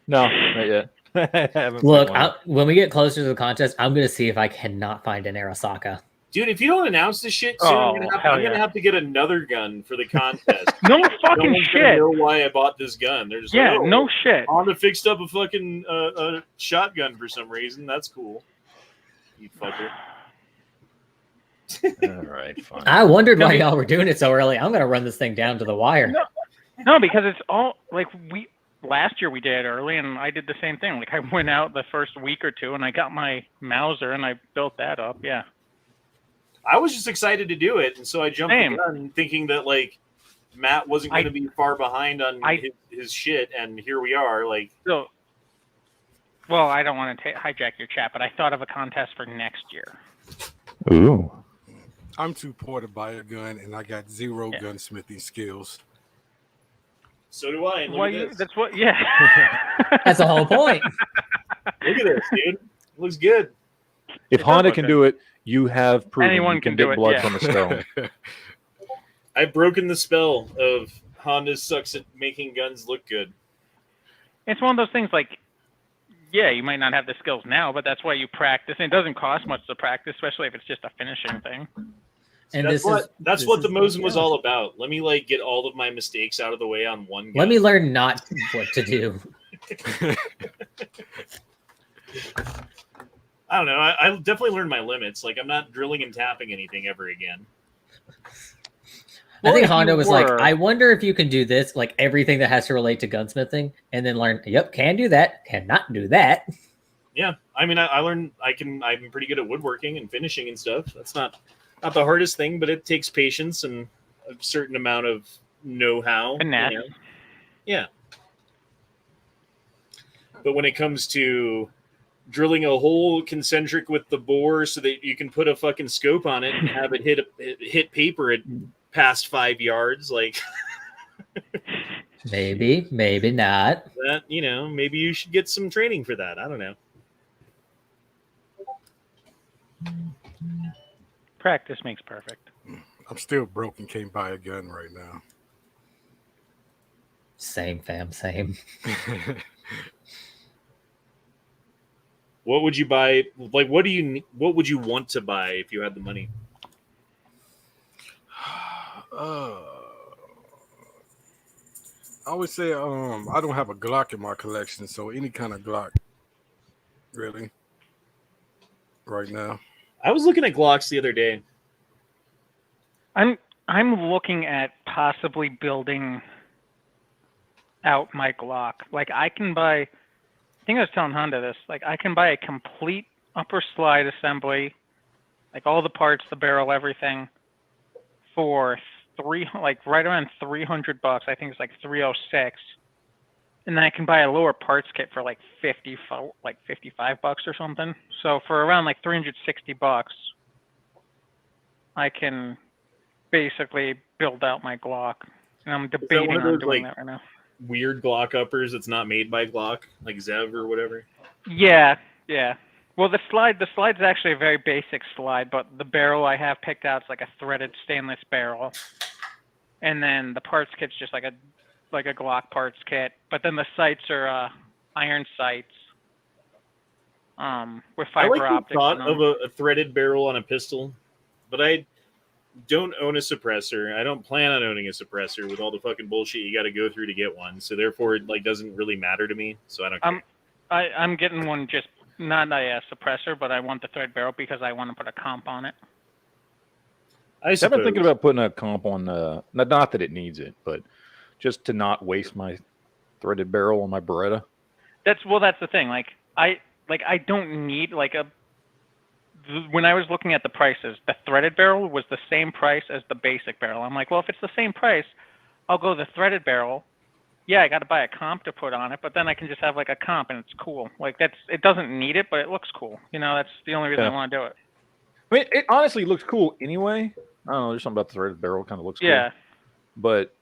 No, not yet. Look, when we get closer to the contest, I'm going to see if I cannot find an Arasaka. Dude, if you don't announce this shit soon, I'm gonna have to get another gun for the contest. No fucking shit. Know why I bought this gun? They're just no shit. Honda fixed up a fucking a shotgun for some reason. That's cool. You fucker. All right, fine. I wondered why y'all were doing it so early. I'm gonna run this thing down to the wire. No, because it's all like last year we did it early, and I did the same thing. Like I went out the first week or two, and I got my Mauser, and I built that up. Yeah. I was just excited to do it, and so I jumped the gun thinking that like Matt wasn't going to be far behind on his shit, and here we are. Like, so, well, I don't want to hijack your chat, but I thought of a contest for next year. Ooh, I'm too poor to buy a gun, and I got zero gunsmithing skills. So do I. And look at this. That's what. Yeah, that's the whole point. Look at this, dude. It looks good. If Honda can do it, you have proven anyone you can dig do it, blood yeah. from a stone. I've broken the spell of Honda sucks at making guns look good. It's one of those things like, yeah, you might not have the skills now, but that's why you practice. And it doesn't cost much to practice, especially if it's just a finishing thing. And that's what the Mosin was all about. Let me like get all of my mistakes out of the way on one gun. Let me learn not what to do. I don't know. I definitely learned my limits. Like, I'm not drilling and tapping anything ever again. I think Honda was like, I wonder if you can do this, like everything that has to relate to gunsmithing, and then learn, yep, can do that, cannot do that. Yeah. I mean, I learned I'm pretty good at woodworking and finishing and stuff. That's not the hardest thing, but it takes patience and a certain amount of know-how. You know? Yeah. But when it comes to drilling a hole concentric with the bore so that you can put a fucking scope on it and have it hit paper at past 5 yards, like maybe not. That, maybe you should get some training for that. I don't know. Practice makes perfect. I'm still broke and can't buy a gun right now. Same, fam, same. What would you buy? Like, what would you want to buy if you had the money? I would say I don't have a Glock in my collection, so any kind of Glock, really, right now. I was looking at Glocks the other day. I'm looking at possibly building out my Glock. Like I can buy. I think I was telling Honda this. Like I can buy a complete upper slide assembly, like all the parts, the barrel, everything, for right around $300. I think it's like $306, and then I can buy a lower parts kit for like $55 or something. So for around like $360, I can basically build out my Glock. And I'm debating on doing that right now. Weird Glock uppers that's not made by Glock, like Zev or whatever. Yeah. Well, the slide's actually a very basic slide, but the barrel I have picked out is like a threaded stainless barrel, and then the parts kit's just like a Glock parts kit. But then the sights are iron sights with fiber optics. I like the thought of a threaded barrel on a pistol, but I don't own a suppressor. I don't plan on owning a suppressor with all the fucking bullshit you got to go through to get one. So therefore, it doesn't really matter to me. So I don't care. I'm getting one, just not a suppressor, but I want the thread barrel because I want to put a comp on it. I've been thinking about putting a comp on. Not that it needs it, but just to not waste my threaded barrel on my Beretta. That's the thing. I don't need when I was looking at the prices, the threaded barrel was the same price as the basic barrel. I'm like, well, if it's the same price, I'll go the threaded barrel. Yeah, I got to buy a comp to put on it, but then I can just have like a comp and it's cool. Like it doesn't need it, but it looks cool. That's the only reason I want to do it. I mean, it honestly looks cool anyway. I don't know. There's something about the threaded barrel kind of looks cool. Yeah. But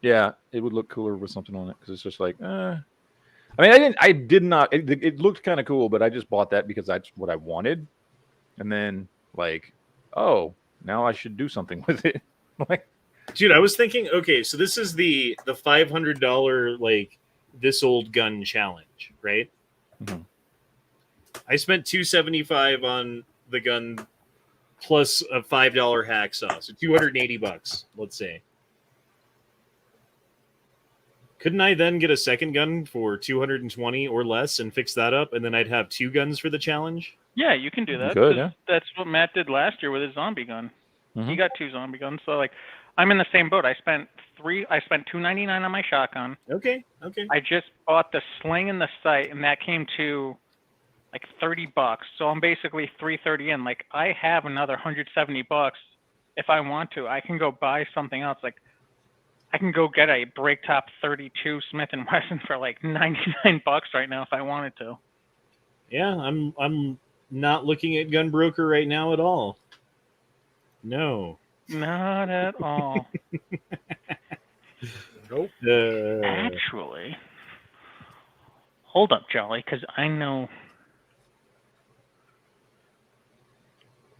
yeah, it would look cooler with something on it because it's just like, I mean, I did not. It looked kind of cool, but I just bought that because that's what I wanted. And then like, oh, now I should do something with it. Like, dude, I was thinking, okay, so this is the $500 like this old gun challenge, right? Mm-hmm. I spent $275 on the gun plus a $5 hacksaw, so $280, let's say. Couldn't I then get a second gun for $220 or less and fix that up, and then I'd have 2 guns for the challenge? Yeah, you can do that. Good, yeah. That's what Matt did last year with his zombie gun. Mm-hmm. He got 2 zombie guns, so like I'm in the same boat. I spent $299 on my shotgun. Okay. I just bought the sling and the sight, and that came to like $30. So I'm basically $330 in. Like I have another $170 if I want to. I can go buy something else. Like I can go get a break top 32 Smith & Wesson for like $99 right now if I wanted to. Yeah, I'm not looking at Gun Broker right now at all. No. Not at all. Nope. Actually, hold up, Jolly, because I know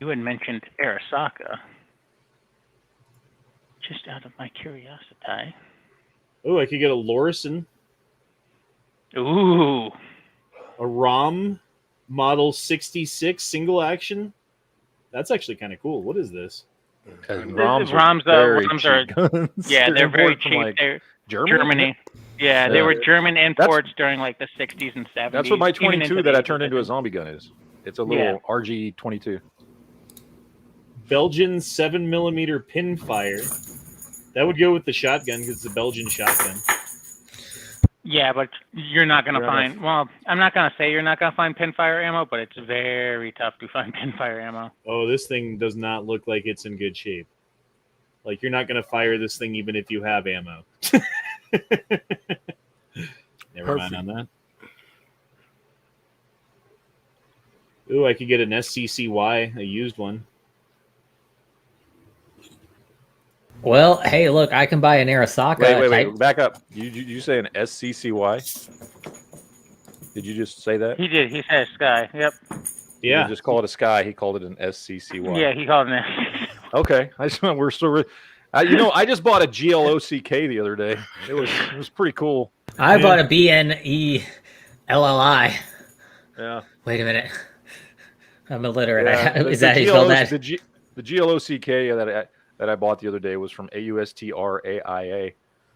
you had mentioned Arasaka. Just out of my curiosity. Oh, I could get a Lorison. Ooh. A ROM Model 66 single action. That's actually kind of cool. What is this? ROMs are guns. Yeah, they're very imported from, cheap. like, They're Germany. Yeah, they were German imports during like the 60s and 70s. That's what my 22 that I turned 80s. into a zombie gun is. It's a little RG 22. Belgian 7mm pinfire. That would go with the shotgun because it's a Belgian shotgun. Yeah, but you're not going to find... Well, I'm not going to say you're not going to find pinfire ammo, but it's very tough to find pinfire ammo. Oh, this thing does not look like it's in good shape. Like, you're not going to fire this thing even if you have ammo. Never mind on that. Ooh, I could get an SCCY, a used one. Well, hey, look, I can buy an Arasaka. Wait, back up. You say an SCCY? Did you just say that? He did. He said Sky. Yep. Yeah. You just call it a Sky. He called it an SCCY. Yeah, he called it an Okay. We're still... I just bought a GLOCK the other day. It was pretty cool. I bought a BNELLI. Yeah. Wait a minute. I'm illiterate. Yeah, Is that how you spell that? The GLOCK that I bought the other day was from AUSTRAIA.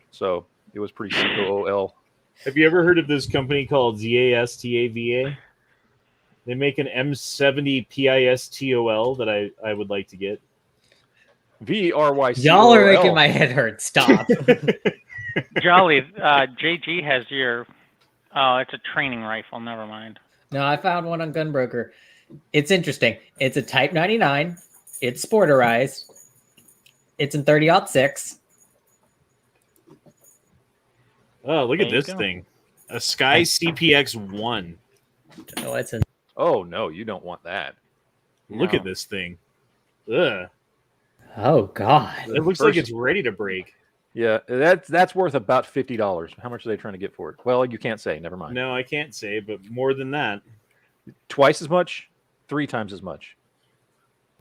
So it was pretty COOL. Have you ever heard of this company called ZASTAVA? They make an M70 PISTOL that I would like to get. VRYCOL. Y'all are making my head hurt. Stop. Jolly, JG has your... Oh, it's a training rifle. Never mind. No, I found one on Gunbroker. It's interesting. It's a Type 99. It's sporterized. It's in 30-06. Oh, look at this thing. A Sky CPX-1. Oh, it's in... Oh, no, you don't want that. Look at this thing. Ugh. Oh, God. It looks like it's ready to break. Yeah, that's worth about $50. How much are they trying to get for it? Well, you can't say. Never mind. No, I can't say, but more than that. Twice as much? 3 times as much?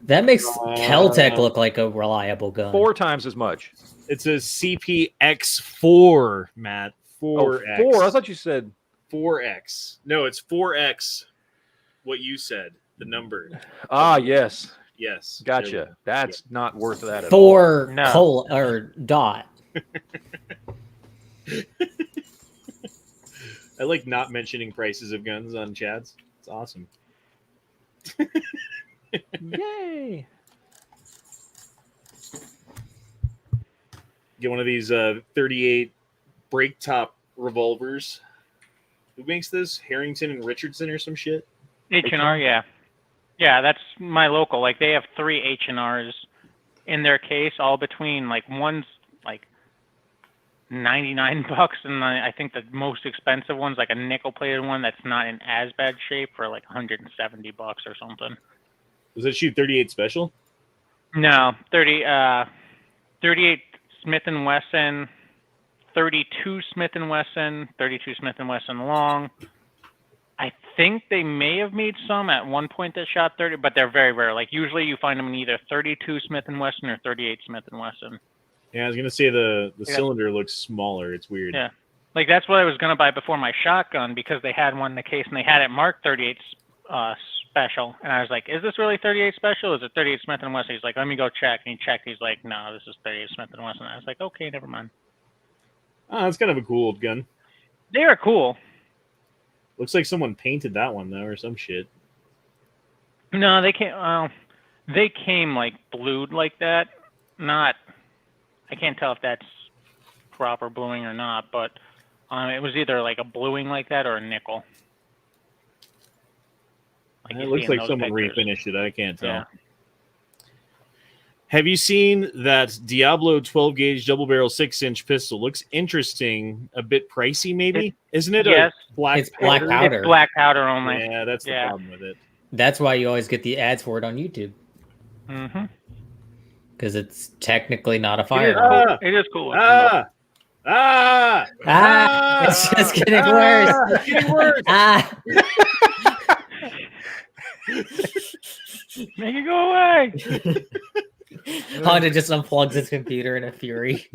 That makes Keltec look like a reliable gun. 4 times as much. It's a CPX4, Matt. 4X. Oh, 4? I thought you said 4X. No, it's 4X. What you said, the number. Ah, yes. Yes. Gotcha. That's not worth that at all. 4 or dot. I like not mentioning prices of guns on chads. It's awesome. Yay. Get one of these 38 break top revolvers. Who makes this? Harrington and Richardson or some shit? H&R, yeah. Yeah, that's my local. Like they have 3 H&Rs in their case, all between like one's like $99, and I think the most expensive one's like a nickel-plated one that's not in as bad shape for like $170 or something. Does it shoot 38 special? No, 38 Smith & Wesson, 32 Smith & Wesson, 32 Smith & Wesson long. I think they may have made some at one point that shot 30, but they're very rare. Like usually you find them in either 32 Smith & Wesson or 38 Smith & Wesson. Yeah, I was gonna say the cylinder looks smaller. It's weird. Yeah, like that's what I was gonna buy before my shotgun because they had one in the case and they had it marked 38 special, and I was like, "Is this really 38 special? Is it 38 Smith & Wesson?" He's like, "Let me go check," and he checked. He's like, "No, this is 38 Smith & Wesson." I was like, "Okay, never mind." Oh, that's kind of a cool old gun. They are cool. Looks like someone painted that one though, or some shit. No, they came. They came like blued like that. Not. I can't tell if that's proper bluing or not, but it was either like a bluing like that or a nickel. Like it looks like someone pictures. refinished it. I can't tell. Yeah. Have you seen that Diablo 12 gauge double barrel 6-inch pistol? Looks interesting. A bit pricey, maybe. Isn't it? Yes. It's black powder. It's black powder only. Yeah, that's the problem with it. That's why you always get the ads for it on YouTube. Mm-hmm. Because it's technically not a firearm. It is cool. It's just getting worse. It's getting worse. Make it go away. Honda just unplugs his computer in a fury.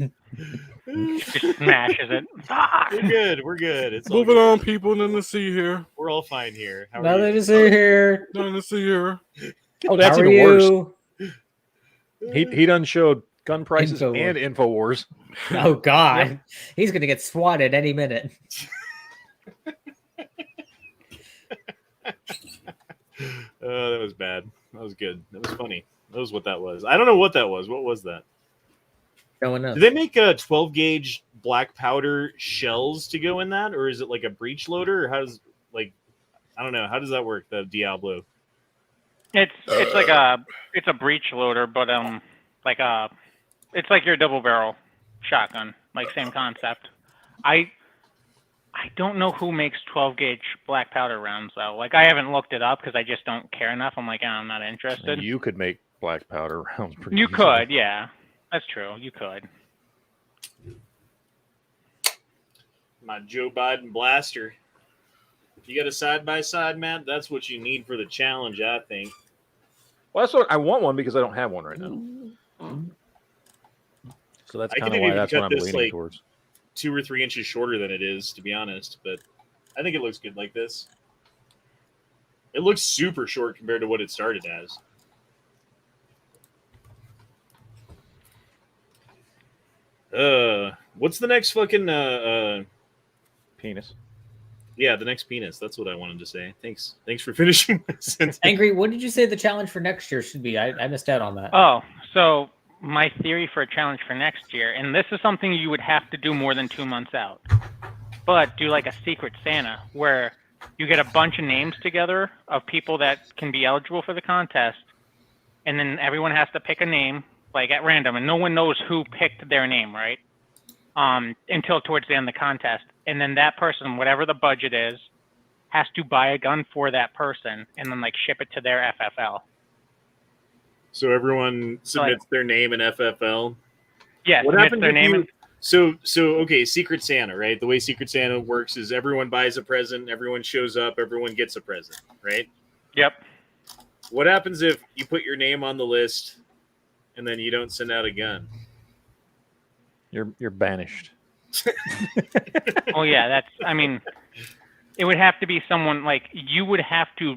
Just smashes it. We're good. It's all Moving good. on, people. Nothing to see here. We're all fine here. How are Nothing you? to see here. Nothing to see here. Oh, that's How are even worse. you? He done showed gun prices Infowars. and Infowars. Oh God, he's gonna get swatted any minute. Oh, that was bad. That was good. That was funny. That was what that was. I don't know what that was. What was that? No one knows. Did they make a 12 gauge black powder shells to go in that, or is it like a breech loader? Or how does I don't know. How does that work? The Diablo. It's like it's a breech loader, but it's like your double barrel shotgun, like same concept. I don't know who makes 12 gauge black powder rounds though. Like I haven't looked it up because I just don't care enough. I'm like, I'm not interested. You could make black powder rounds pretty You easily. could, yeah, that's true. You could. My Joe Biden blaster. If you got a side by side, Matt, that's what you need for the challenge, I think. Well, that's what I want one because I don't have one right now. So that's I kind could of why even that's cut what I'm this, leaning towards. 2 or 3 inches shorter than it is, to be honest, but I think it looks good like this. It looks super short compared to what it started as. What's the next fucking Penis. yeah, the next penis. That's what I wanted to say. Thanks for finishing my sentence. Angry, what did you say the challenge for next year should be? I missed out on that. Oh, so my theory for a challenge for next year, and this is something you would have to do more than 2 months out, but do like a Secret Santa where you get a bunch of names together of people that can be eligible for the contest, and then everyone has to pick a name like at random, and no one knows who picked their name, right? Until towards the end of the contest, and then that person, whatever the budget is, has to buy a gun for that person, and then like ship it to their FFL. So everyone submits their name in FFL. Yeah, What submits happens their if name. you, so okay, Secret Santa, right? The way Secret Santa works is everyone buys a present, everyone shows up, everyone gets a present, right? Yep. What happens if you put your name on the list and then you don't send out a gun? You're banished. Oh yeah, that's. I mean, it would have to be someone like you would have to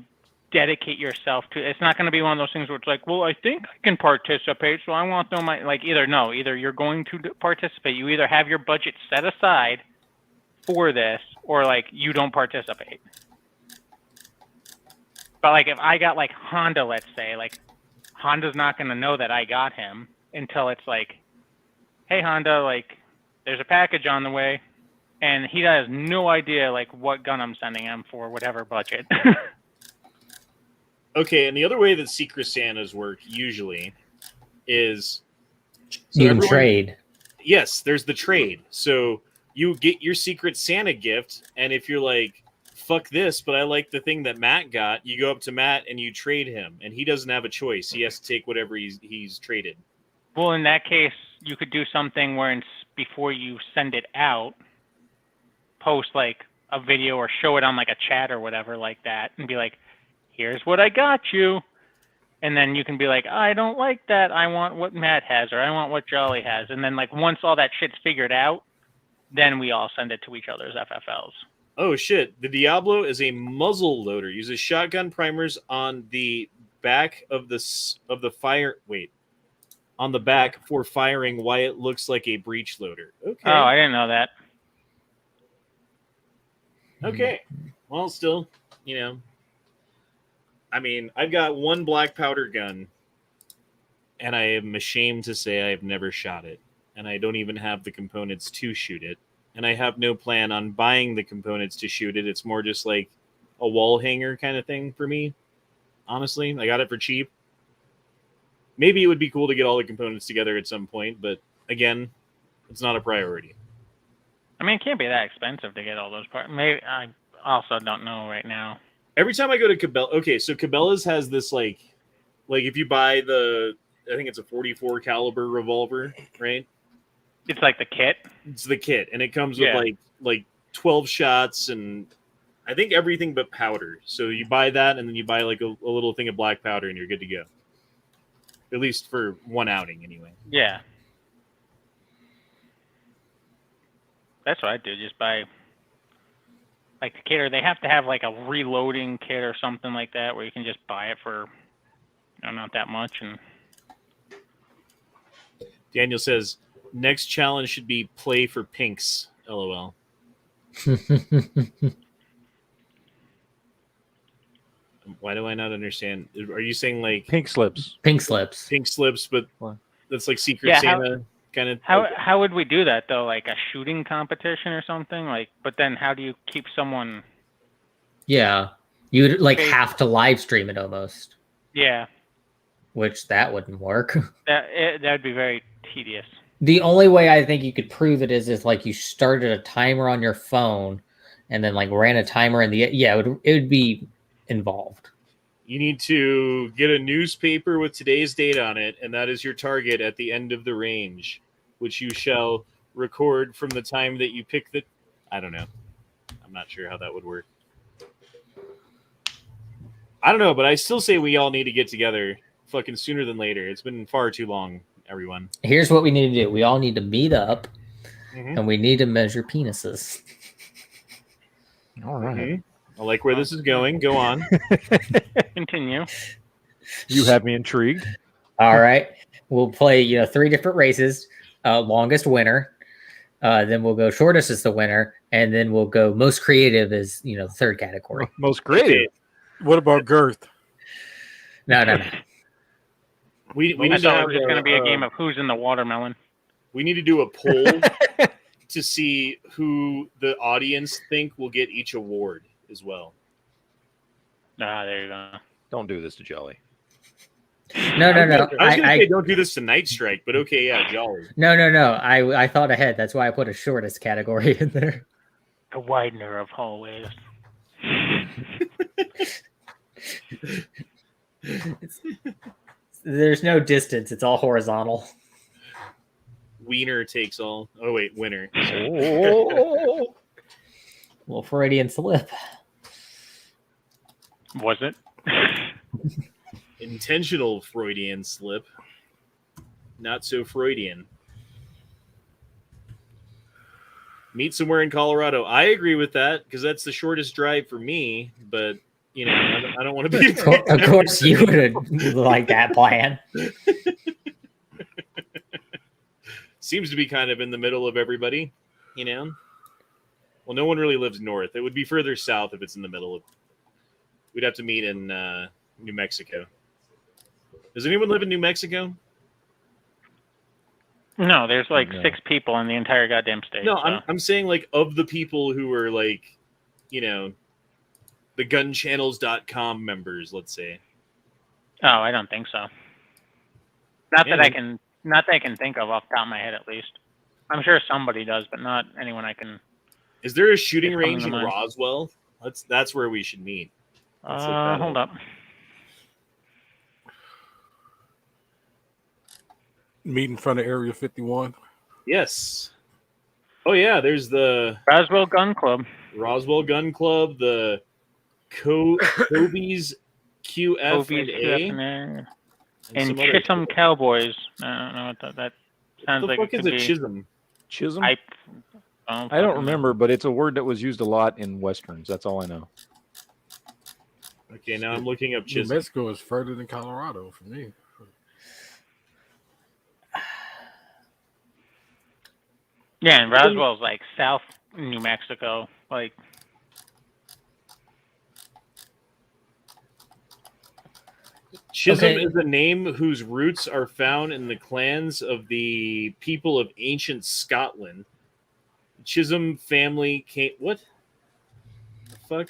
dedicate yourself to. It's not going to be one of those things where it's like, well, I think I can participate, so I want them. Like either you're going to participate. You either have your budget set aside for this, or like you don't participate. But like if I got like Honda, let's say, like Honda's not going to know that I got him until it's like, hey Honda, like there's a package on the way, and he has no idea like what gun I'm sending him for whatever budget. Okay, and the other way that Secret Santas work usually is you can trade. Yes, there's the trade. So you get your Secret Santa gift, and if you're like, fuck this, but I like the thing that Matt got, you go up to Matt and you trade him, and he doesn't have a choice. He has to take whatever he's traded. Well, in that case, you could do something where before you send it out, post like a video or show it on like a chat or whatever like that, and be like, here's what I got you. And then you can be like, I don't like that. I want what Matt has, or I want what Jolly has. And then like once all that shit's figured out, then we all send it to each other's FFLs. Oh shit! The Diablo is a muzzle loader. Uses shotgun primers on the back of the fire. Wait, on the back for firing. Why it looks like a breech loader. Okay. Oh, I didn't know that. Okay. Well, still, I mean, I've got one black powder gun, and I am ashamed to say I have never shot it, and I don't even have the components to shoot it, and I have no plan on buying the components to shoot it. It's more just like a wall hanger kind of thing for me, honestly. I got it for cheap. Maybe it would be cool to get all the components together at some point, but again, it's not a priority. I mean, it can't be that expensive to get all those parts. Maybe I also don't know right now. Every time I go to Cabela, okay, so Cabela's has this like if you buy I think it's a 44 caliber revolver, right? It's like the kit. It's the kit, and it comes with like 12 shots and I think everything but powder. So you buy that, and then you buy like a little thing of black powder, and you're good to go. At least for one outing, anyway. Yeah. That's what I do. Just buy like the kit, or they have to have like a reloading kit or something like that, where you can just buy it for not that much. And Daniel says next challenge should be play for pinks. LOL. Why do I not understand? Are you saying like pink slips? Pink slips. Pink slips, but what? That's like Secret Santa kind of. How would we do that though? Like a shooting competition or something? Like, but then how do you keep someone? Yeah, you'd like have to live stream it almost. Yeah. Which that wouldn't work. That'd be very tedious. The only way I think you could prove it is like you started a timer on your phone, and then like ran a timer in the it would be involved. You need to get a newspaper with today's date on it, and that is your target at the end of the range, which you shall record from the time that you pick the. I don't know. I'm not sure how that would work. I don't know, but I still say we all need to get together fucking sooner than later. It's been far too long, everyone. Here's what we need to do. We all need to meet up, and we need to measure penises. All right. Mm-hmm. I like where this is going. Go on. Continue. You have me intrigued. All right. We'll play 3 different races. Longest winner. Then we'll go shortest is the winner. And then we'll go most creative is, the third category. Most creative. What about girth? No. We I thought it was just going to be a game of who's in the watermelon. We need to do a poll to see who the audience think will get each award as well. There you go. Don't do this to Jolly. No. I was going to say don't do this to Night Strike, but okay, yeah, Jolly. No. I thought ahead. That's why I put a shortest category in there. The widener of hallways. There's no distance. It's all horizontal. Wiener takes all. Oh, wait, winner. Oh. Well, Freudian slip. Was it? Intentional Freudian slip. Not so Freudian. Meet somewhere in Colorado. I agree with that because that's the shortest drive for me, but I don't want to be. Of course, you would like that plan. Seems to be kind of in the middle of everybody, Well, no one really lives north. It would be further south if it's in the middle. We'd have to meet in New Mexico. Does anyone live in New Mexico? No, there's like 6 people in the entire goddamn state. No, so. I'm saying like of the people who are like, the gunchannels.com members, let's say. Oh, I don't think so. Not that I can think of off the top of my head, at least. I'm sure somebody does, but not anyone I can. Is there a shooting range in Roswell? That's where we should meet. Hold up. Meet in front of Area 51. Yes. Oh yeah, there's the Roswell Gun Club. The Kobe's QF&A. And Chisholm Cowboys. I don't know what that sounds like. What the fuck is a Chisholm? Chisholm? I don't remember, but it's a word that was used a lot in Westerns. That's all I know. Okay, now I'm looking up Chisholm. New Mexico is further than Colorado for me. Yeah, and Roswell's like South New Mexico. Like, Chisholm is a name whose roots are found in the clans of the people of ancient Scotland. Chisholm family came. What the fuck?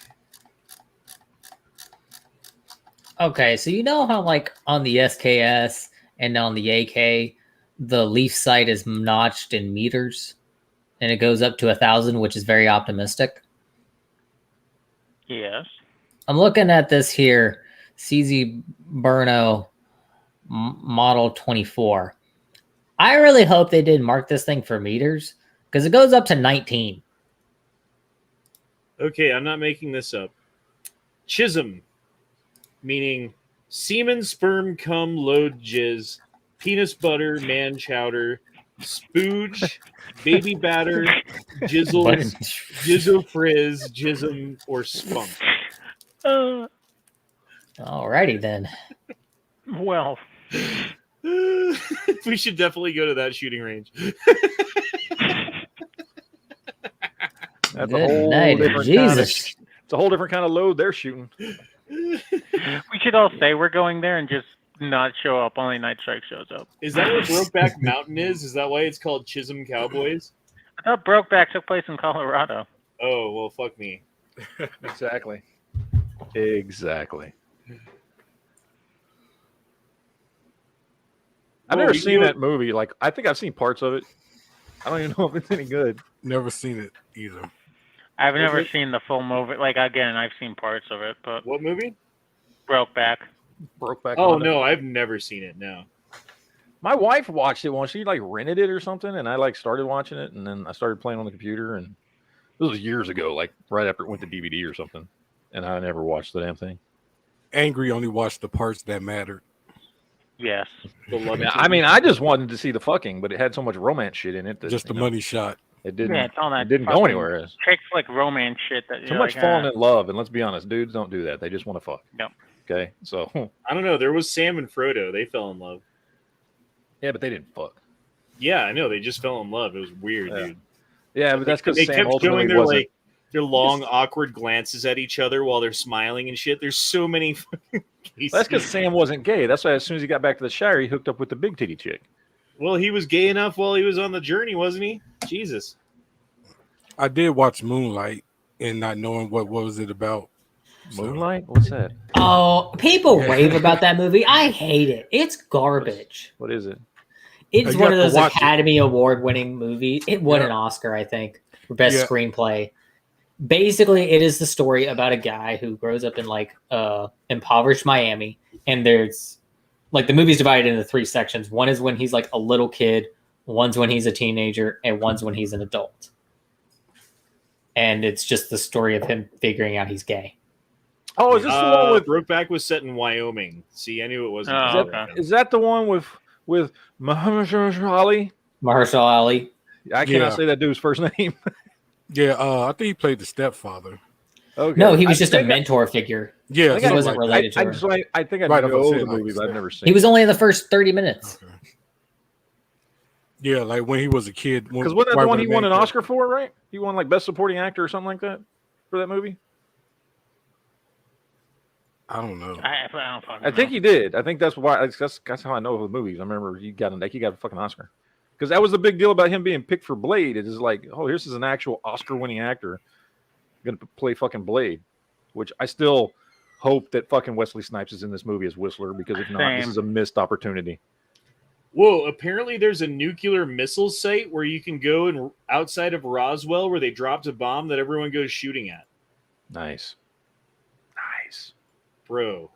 Okay, so you know how like on the SKS and on the AK, the leaf sight is notched in meters, and it goes up to 1,000, which is very optimistic. Yes. I'm looking at this here, CZ Burno Model 24. I really hope they didn't mark this thing for meters, because it goes up to 19. Okay, I'm not making this up. Chisholm, meaning semen, sperm, cum, load, jizz, penis butter, man chowder, spooge, baby batter, jizzles, jizzo frizz, jism, or spunk. Alrighty then. Well, we should definitely go to that shooting range. That's a whole different Jesus. It's a whole different kind of load they're shooting. We should all say we're going there and just not show up. Only Night Strike shows up. Is that what Brokeback Mountain is? Is that why it's called Chisholm Cowboys? I thought Brokeback took place in Colorado. Oh, well, fuck me. Exactly. I've never seen that movie. Like, I think I've seen parts of it. I don't even know if it's any good. Never seen it either. I've never seen the full movie. Like, again, I've seen parts of it, but what movie? Brokeback. Oh no, I've never seen it. No. My wife watched it once. She like rented it or something, and I like started watching it, and then I started playing on the computer, and this was years ago, like right after it went to DVD or something, and I never watched the damn thing. Angry only watched the parts that mattered. Yes. I mean, I just wanted to see the fucking, but it had so much romance shit in it. That, just the money shot. It didn't. Yeah, it's all that it didn't go anywhere. Chick flick romance shit. That too much falling in love, and let's be honest, dudes don't do that. They just want to fuck. Yep. Okay, so I don't know. There was Sam and Frodo. They fell in love. Yeah, but they didn't fuck. Yeah, I know. They just fell in love. It was weird, dude. Yeah, but that's because they Sam kept showing wasn't. Like their long, awkward glances at each other while they're smiling and shit. There's so many cases. That's because Sam wasn't gay. That's why as soon as he got back to the Shire, he hooked up with the big titty chick. Well, he was gay enough while he was on the journey, wasn't he? Jesus. I did watch Moonlight and not knowing what was it about. Moonlight? What's that? Oh, people rave about that movie. I hate it. It's garbage. What is it? It's one of those Academy Award-winning movies. It won an Oscar, I think, for Best Screenplay. Basically, it is the story about a guy who grows up in like impoverished Miami, and there's like the movie's divided into 3 sections. One is when he's like a little kid, one's when he's a teenager, and one's when he's an adult. And it's just the story of him figuring out he's gay. Oh, is this the one with Brokeback was set in Wyoming? See, I knew it wasn't. Is that the one with Mahershala Ali? Mahershala Ali. I cannot say that dude's first name. Yeah, I think he played the stepfather. Okay. No, he was just a mentor figure. Yeah, he wasn't related to her. I think I know the movie, but I've never seen it. He was only in the first 30 minutes. Okay. Yeah, like when he was a kid. Because wasn't that the one he won an Oscar for, right? He won like Best Supporting Actor or something like that for that movie? I don't know. I think he did. I think that's why. That's how I know of the movies. I remember he got a fucking Oscar because that was the big deal about him being picked for Blade. It is like, oh, this is an actual Oscar-winning actor going to play fucking Blade, which I still hope that fucking Wesley Snipes is in this movie as Whistler, because if not, this is a missed opportunity. Whoa, apparently there's a nuclear missile site where you can go and outside of Roswell where they dropped a bomb that everyone goes shooting at. Nice. Nice. Bro.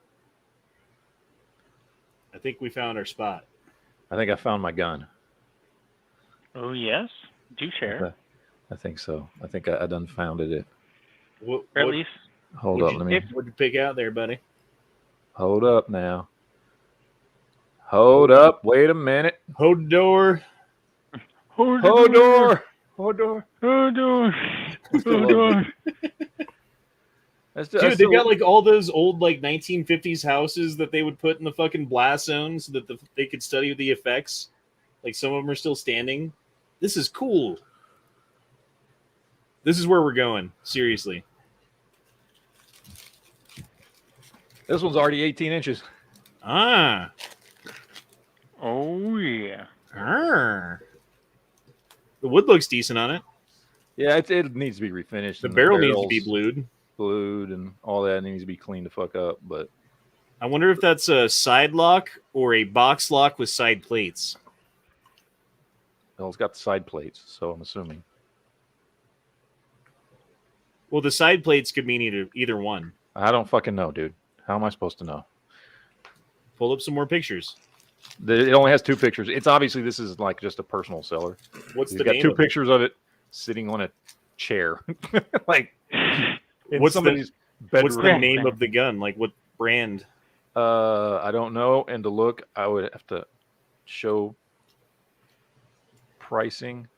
I think we found our spot. I think I found my gun. Oh, yes? Do share? I think so. I think I done founded it. Or at least... Hold up. What'd you pick out there, buddy? Hold up now. Hold up. Wait a minute. Hold door. Hold door. Hold door. Hold door. Hold door. Dude, they got like all those old like 1950s houses that they would put in the fucking blast zone so that they could study the effects. Like some of them are still standing. This is cool. This is where we're going. Seriously. This one's already 18 inches. Ah. Oh, yeah. The wood looks decent on it. Yeah, it needs to be refinished. The barrel needs to be blued, and all that needs to be cleaned the fuck up. But I wonder if that's a side lock or a box lock with side plates. Well, it's got the side plates, so I'm assuming. Well, the side plates could mean either one. I don't fucking know, dude. How am I supposed to know? Pull up some more pictures. It only has 2 pictures. It's obviously this is like just a personal seller. What's He's the got name 2 of pictures of it sitting on a chair, like what's somebody's the, what's the name of the gun? Like what brand? I don't know. And to look, I would have to show pricing.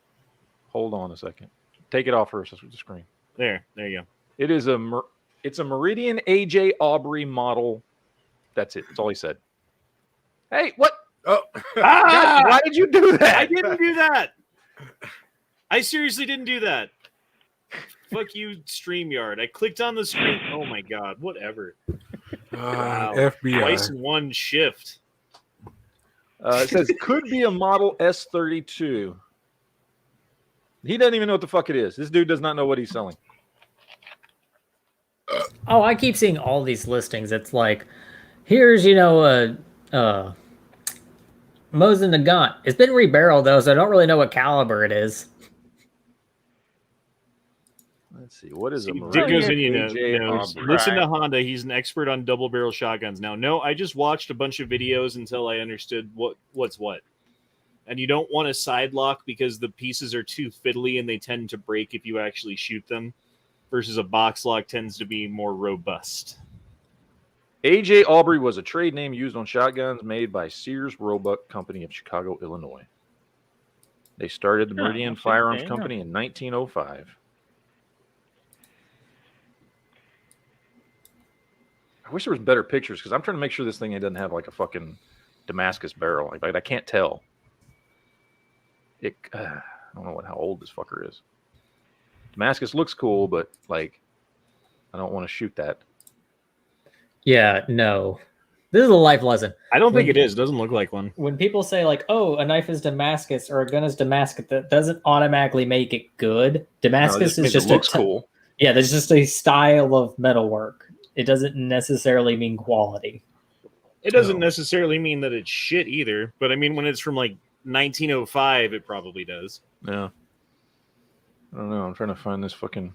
Hold on a second. Take it off first. That's the screen. There you go. It is it's a Meridian AJ Aubrey model. That's it. That's all he said. Hey, what? Oh, God, why did you do that? I didn't do that. I seriously didn't do that. Fuck you, StreamYard. I clicked on the screen. Oh my god, whatever. Wow. FBI. Twice in one shift. It says could be a model S32. He doesn't even know what the fuck it is. This dude does not know what he's selling. Oh, I keep seeing all these listings. It's like, here's, Mosin Nagant. It's been rebarreled, though, so I don't really know what caliber it is. Let's see. What is it? Dick goes in, knows. Listen to Honda. He's an expert on double barrel shotguns. Now, no, I just watched a bunch of videos until I understood what's what. And you don't want a side lock because the pieces are too fiddly and they tend to break if you actually shoot them. Versus a box lock tends to be more robust. AJ Aubrey was a trade name used on shotguns made by Sears Roebuck Company of Chicago, Illinois. They started the Meridian Firearms Company in 1905. I wish there was better pictures because I'm trying to make sure this thing doesn't have like a fucking Damascus barrel. Like I can't tell. I don't know how old this fucker is. Damascus looks cool, but like I don't want to shoot that. Yeah, no. This is a life lesson. I don't think it is. It doesn't look like one. When people say like, oh, a knife is Damascus or a gun is Damascus, that doesn't automatically make it good. Damascus is just looks cool. Yeah, there's just a style of metalwork. It doesn't necessarily mean quality. It doesn't necessarily mean that it's shit either. But I mean, when it's from like 1905, it probably does. Yeah. I don't know. I'm trying to find this fucking.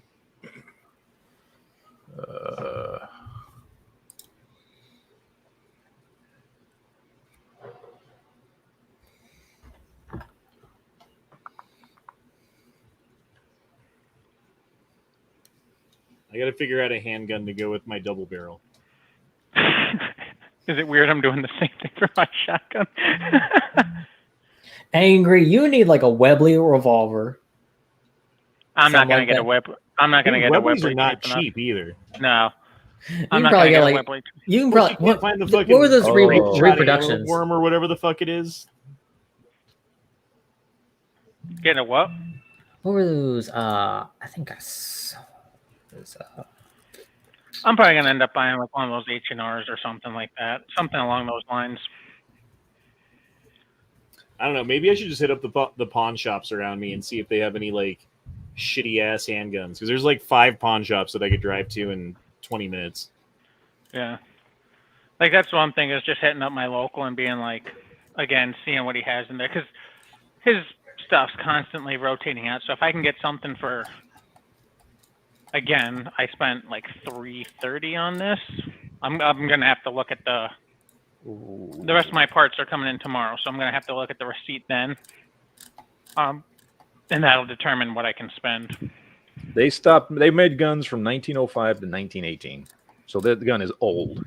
I got to figure out a handgun to go with my double barrel. Is it weird I'm doing the same thing for my shotgun? Angry, you need like a Webley revolver. I'm not gonna get a Webley. I'm not gonna get a Webley. Are not cheap either. No, I'm not gonna get a Webley. You can probably can't find the fucking. What were those reproductions? Worm or whatever the fuck it is. Getting a what? What were those? I think I saw. I'm probably gonna end up buying like one of those H&Rs or something like that, something along those lines. I don't know. Maybe I should just hit up the pawn shops around me and see if they have any like shitty ass handguns. Because there's like 5 pawn shops that I could drive to in 20 minutes. Yeah. Like, that's one thing, is just hitting up my local and being like, again, seeing what he has in there. Because his stuff's constantly rotating out. So if I can get something for, again, I spent like $330 on this. I'm going to have to look at the rest of my parts are coming in tomorrow. So I'm going to have to look at the receipt then. And that'll determine what I can spend. They made guns from 1905 to 1918. So the gun is old.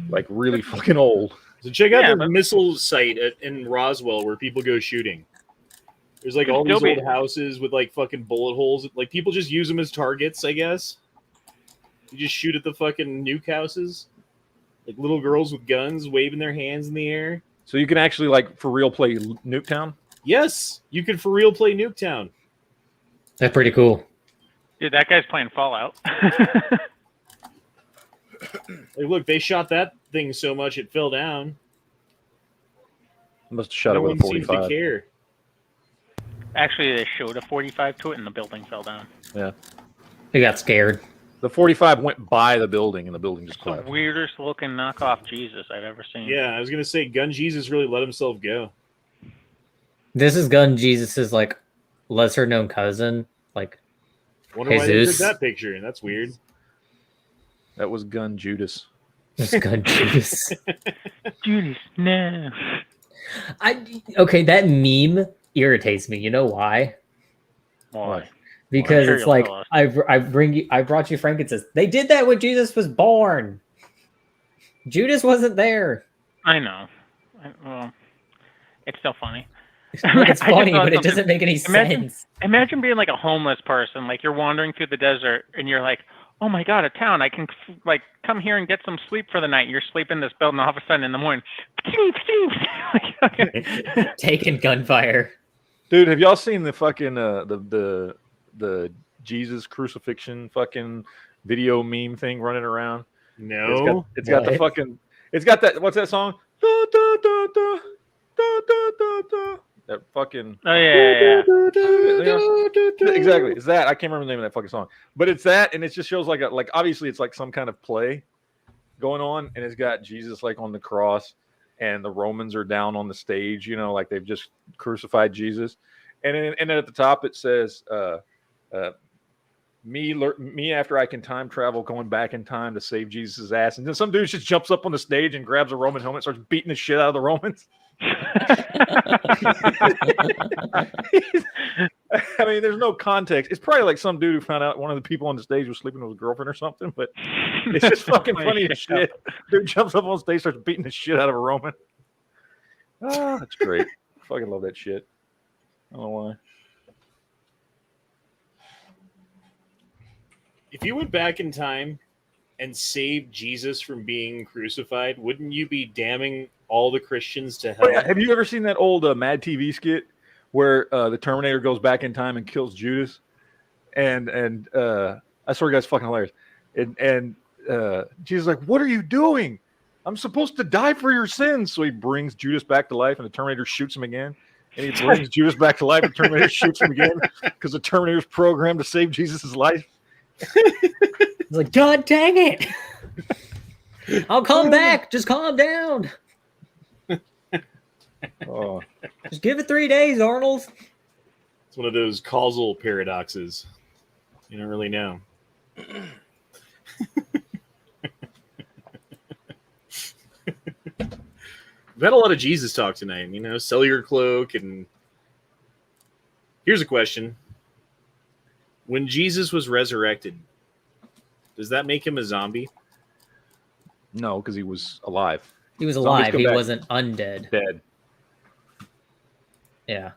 Like, really fucking old. So check out the missile site in Roswell where people go shooting. There's like all these old houses with like fucking bullet holes. Like, people just use them as targets, I guess. You just shoot at the fucking nuke houses. Like little girls with guns waving their hands in the air. So you can actually, like, for real play Nuketown? Yes, you can for real play Nuketown. That's pretty cool. Dude, that guy's playing Fallout. Like, look, they shot that thing so much it fell down. Must have shot it with a 45. Seems to care. Actually, they showed a 45 to it, and the building fell down. Yeah. He got scared. The 45 went by the building, and the building just collapsed. The weirdest looking knockoff Jesus I've ever seen. Yeah, I was going to say, Gun Jesus really let himself go. This is Gun Jesus's, like, lesser-known cousin. Like, Wonder why they took that picture. That's weird. That was Gun Judas. It's Gun Judas. Judas, no. Okay, that meme irritates me. You know why? Why? Because it's like I brought you frankincense. They did that when Jesus was born. Judas wasn't there. I know. Well, it's still funny. It's funny, but it doesn't make any sense. Imagine being like a homeless person, like you're wandering through the desert, and you're like, "Oh my god, a town! I can like come here and get some sleep for the night." You're sleeping in this building, all of a sudden in the morning, taking gunfire. Dude, have y'all seen the fucking the Jesus crucifixion fucking video meme thing running around? No, it's got the fucking, it's got that. What's that song? Da, da, da, da, da, da, da, da. That fucking. Oh yeah. Exactly. It's that. I can't remember the name of that fucking song, but it's that, and it just shows like obviously it's like some kind of play going on, and it's got Jesus like on the cross, and the Romans are down on the stage, you know, like they've just crucified Jesus, and then at the top it says, me after I can time travel, going back in time to save Jesus' ass, and then some dude just jumps up on the stage and grabs a Roman helmet, starts beating the shit out of the Romans. I mean, there's no context. It's probably like some dude who found out one of the people on the stage was sleeping with his girlfriend or something, but it's just fucking funny as shit. Dude jumps up on stage, starts beating the shit out of a Roman. Ah, that's great. I fucking love that shit. I don't know why. If you went back in time and saved Jesus from being crucified, wouldn't you be damning all the Christians to hell? Oh, yeah. Have you ever seen that old Mad TV skit where the Terminator goes back in time and kills Judas? And I swear, guys, fucking hilarious. And Jesus is like, "What are you doing? I'm supposed to die for your sins." So he brings Judas back to life, and the Terminator shoots him again. And he brings Judas back to life, and the Terminator shoots him again because the Terminator's programmed to save Jesus' life. It's like, God dang it! I'll come back. Just calm down. Oh. Just give it 3 days, Arnold. It's one of those causal paradoxes. You don't really know. We've had a lot of Jesus talk tonight. You know, sell your cloak. And here's a question. When Jesus was resurrected, does that make him a zombie? No, because he was alive. He was alive. He wasn't undead. Dead. Yeah.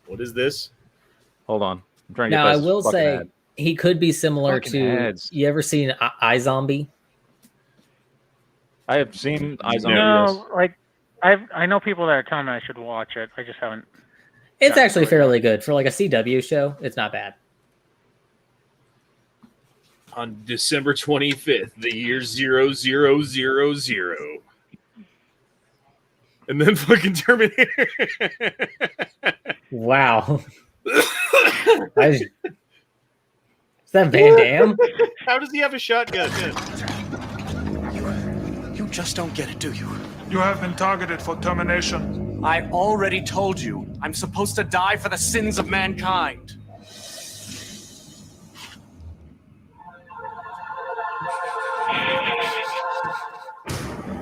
What is this? Hold on. I'm trying to get now, I will say ad. He could be similar fucking to. Ads. You ever seen iZombie? I have seen iZombie. No, like I know people that are telling me I should watch it. I just haven't. It's actually fairly good for like a CW show. It's not bad. On December 25th, the year 0000. And then fucking Terminator. Wow. Is that Van Damme? How does he have a shotgun? You just don't get it, do you? You have been targeted for termination. I already told you. I'm supposed to die for the sins of mankind.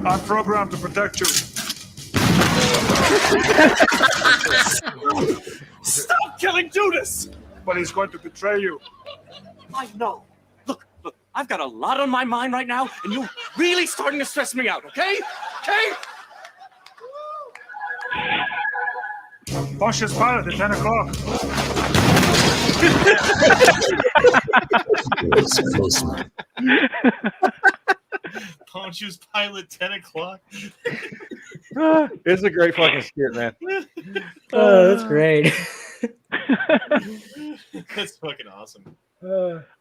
I'm programmed to protect you. Stop killing Judas! But he's going to betray you. I know. Look, I've got a lot on my mind right now, and you're really starting to stress me out, okay? Okay? Pontius Pilate at 10 o'clock. Pontius Pilate, 10 o'clock. It's a great fucking skit, man. Oh, that's great. That's fucking awesome.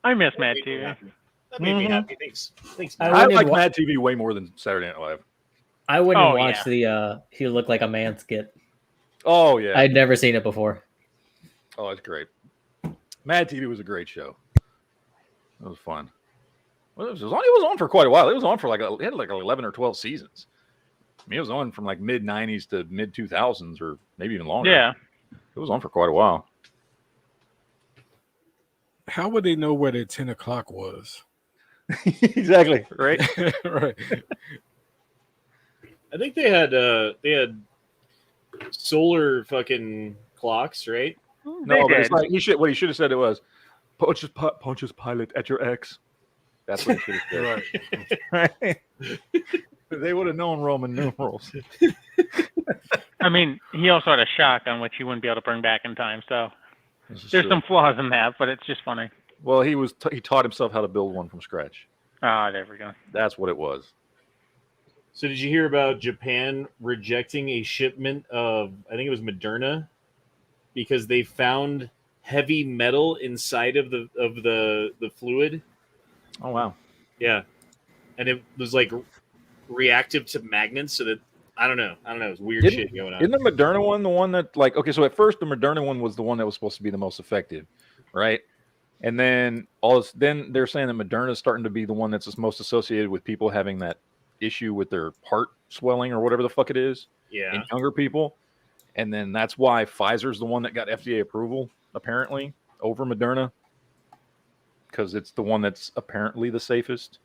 I miss Mad TV. That made me happy. Thanks. I like Mad TV way more than Saturday Night Live. I wouldn't watch the "He Looked Like a Man" skit. Oh yeah, I'd never seen it before. Oh, it's great. Mad TV was a great show. It was fun. Well, it was on for quite a while. It was on for it had like 11 or 12 seasons. I mean, it was on from like mid 90s to mid 2000s, or maybe even longer. Yeah, it was on for quite a while. How would they know where their 10 o'clock was? Exactly. Right. Right. I think they had solar fucking clocks, right? No, but it's like what he should have said it was Pontius Pilate at your ex. That's what he should have said. Right. They would have known Roman numerals. I mean, he also had a shotgun, which he wouldn't be able to bring back in time. So there's some flaws in that, but it's just funny. Well, he taught himself how to build one from scratch. Ah, there we go. That's what it was. So did you hear about Japan rejecting a shipment of, I think it was Moderna, because they found heavy metal inside of the fluid? Oh wow. Yeah. And it was like reactive to magnets, so that I don't know. It's weird shit going on. Isn't the Moderna one the one that so at first the Moderna one was the one that was supposed to be the most effective, right? And then then they're saying that Moderna is starting to be the one that's most associated with people having that issue with their heart swelling or whatever the fuck it is. Yeah. In younger people. And then that's why Pfizer's the one that got FDA approval, apparently, over Moderna. Because it's the one that's apparently the safest.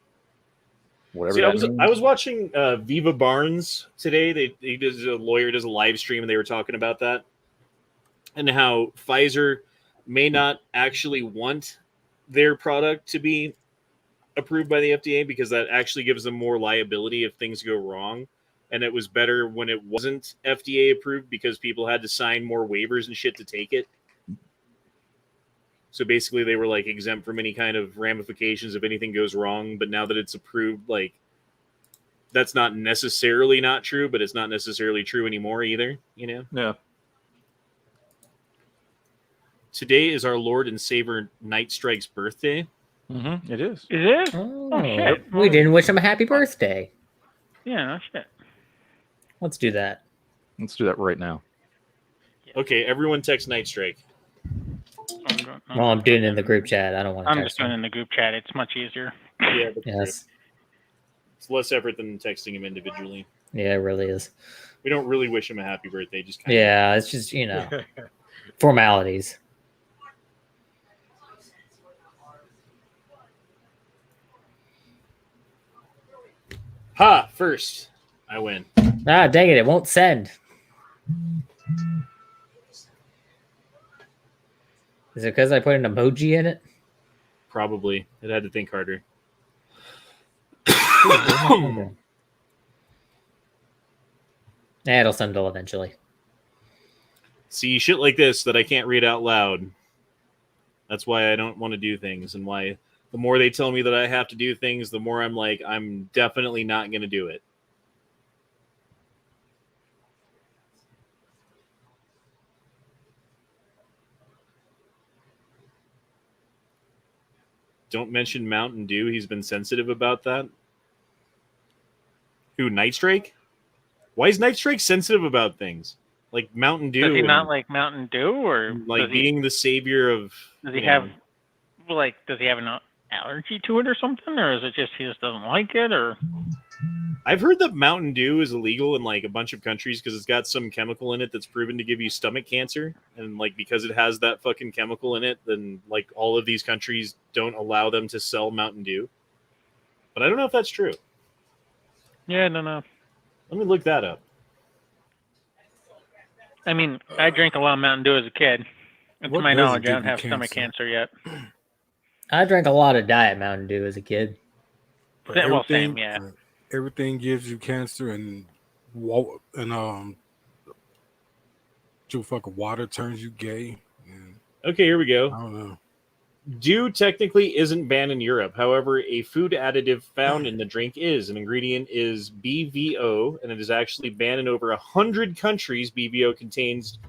Whatever. See, I was watching Viva Barnes today. He does a live stream, and they were talking about that. And how Pfizer may not actually want their product to be approved by the FDA because that actually gives them more liability if things go wrong. And it was better when it wasn't FDA approved because people had to sign more waivers and shit to take it. So basically they were like exempt from any kind of ramifications if anything goes wrong. But now that it's approved, like that's not necessarily not true, but it's not necessarily true anymore either, you know? Yeah. Today is our Lord and Savior Night Strike's birthday. Mm-hmm. It is. Is it? Oh, shit. We didn't wish him a happy birthday. Yeah, no shit. Let's do that. Let's do that right now. Okay, everyone text Night Strike. Well, I'm doing it in the group chat. I don't want to. I'm just doing it in the group chat. It's much easier. Yeah. Yes. It's less effort than texting him individually. Yeah, it really is. We don't really wish him a happy birthday. Just kind Yeah, it's just formalities. Ha! First, I win. Ah, dang it! It won't send. Is it because I put an emoji in it? Probably. It had to think harder. It'll send eventually. See, shit like this that I can't read out loud. That's why I don't want to do things, and why the more they tell me that I have to do things, the more I'm like, I'm definitely not going to do it. Don't mention Mountain Dew. He's been sensitive about that. Who, Nightstrike? Why is Nightstrike sensitive about things? Like Mountain Dew. Does he not like Mountain Dew, or like being the savior of... Does he have... Does he have an allergy to it or something, or is it just he just doesn't like it? Or I've heard that Mountain Dew is illegal in like a bunch of countries because it's got some chemical in it that's proven to give you stomach cancer, and like because it has that fucking chemical in it, then like all of these countries don't allow them to sell Mountain Dew. But I don't know if that's true. yeah, no. Let me look that up. I mean, I drank a lot of Mountain Dew as a kid. And to What my doesn't knowledge, I give don't you have stomach cancer? cancer yet. I drank a lot of Diet Mountain Dew as a kid. But Well, same, yeah. Everything gives you cancer, and your fucking water turns you gay. And Okay, here we go. I don't know. Dew technically isn't banned in Europe. However, a food additive found in the drink is. An ingredient is BVO, and it is actually banned in over 100 countries. BVO contains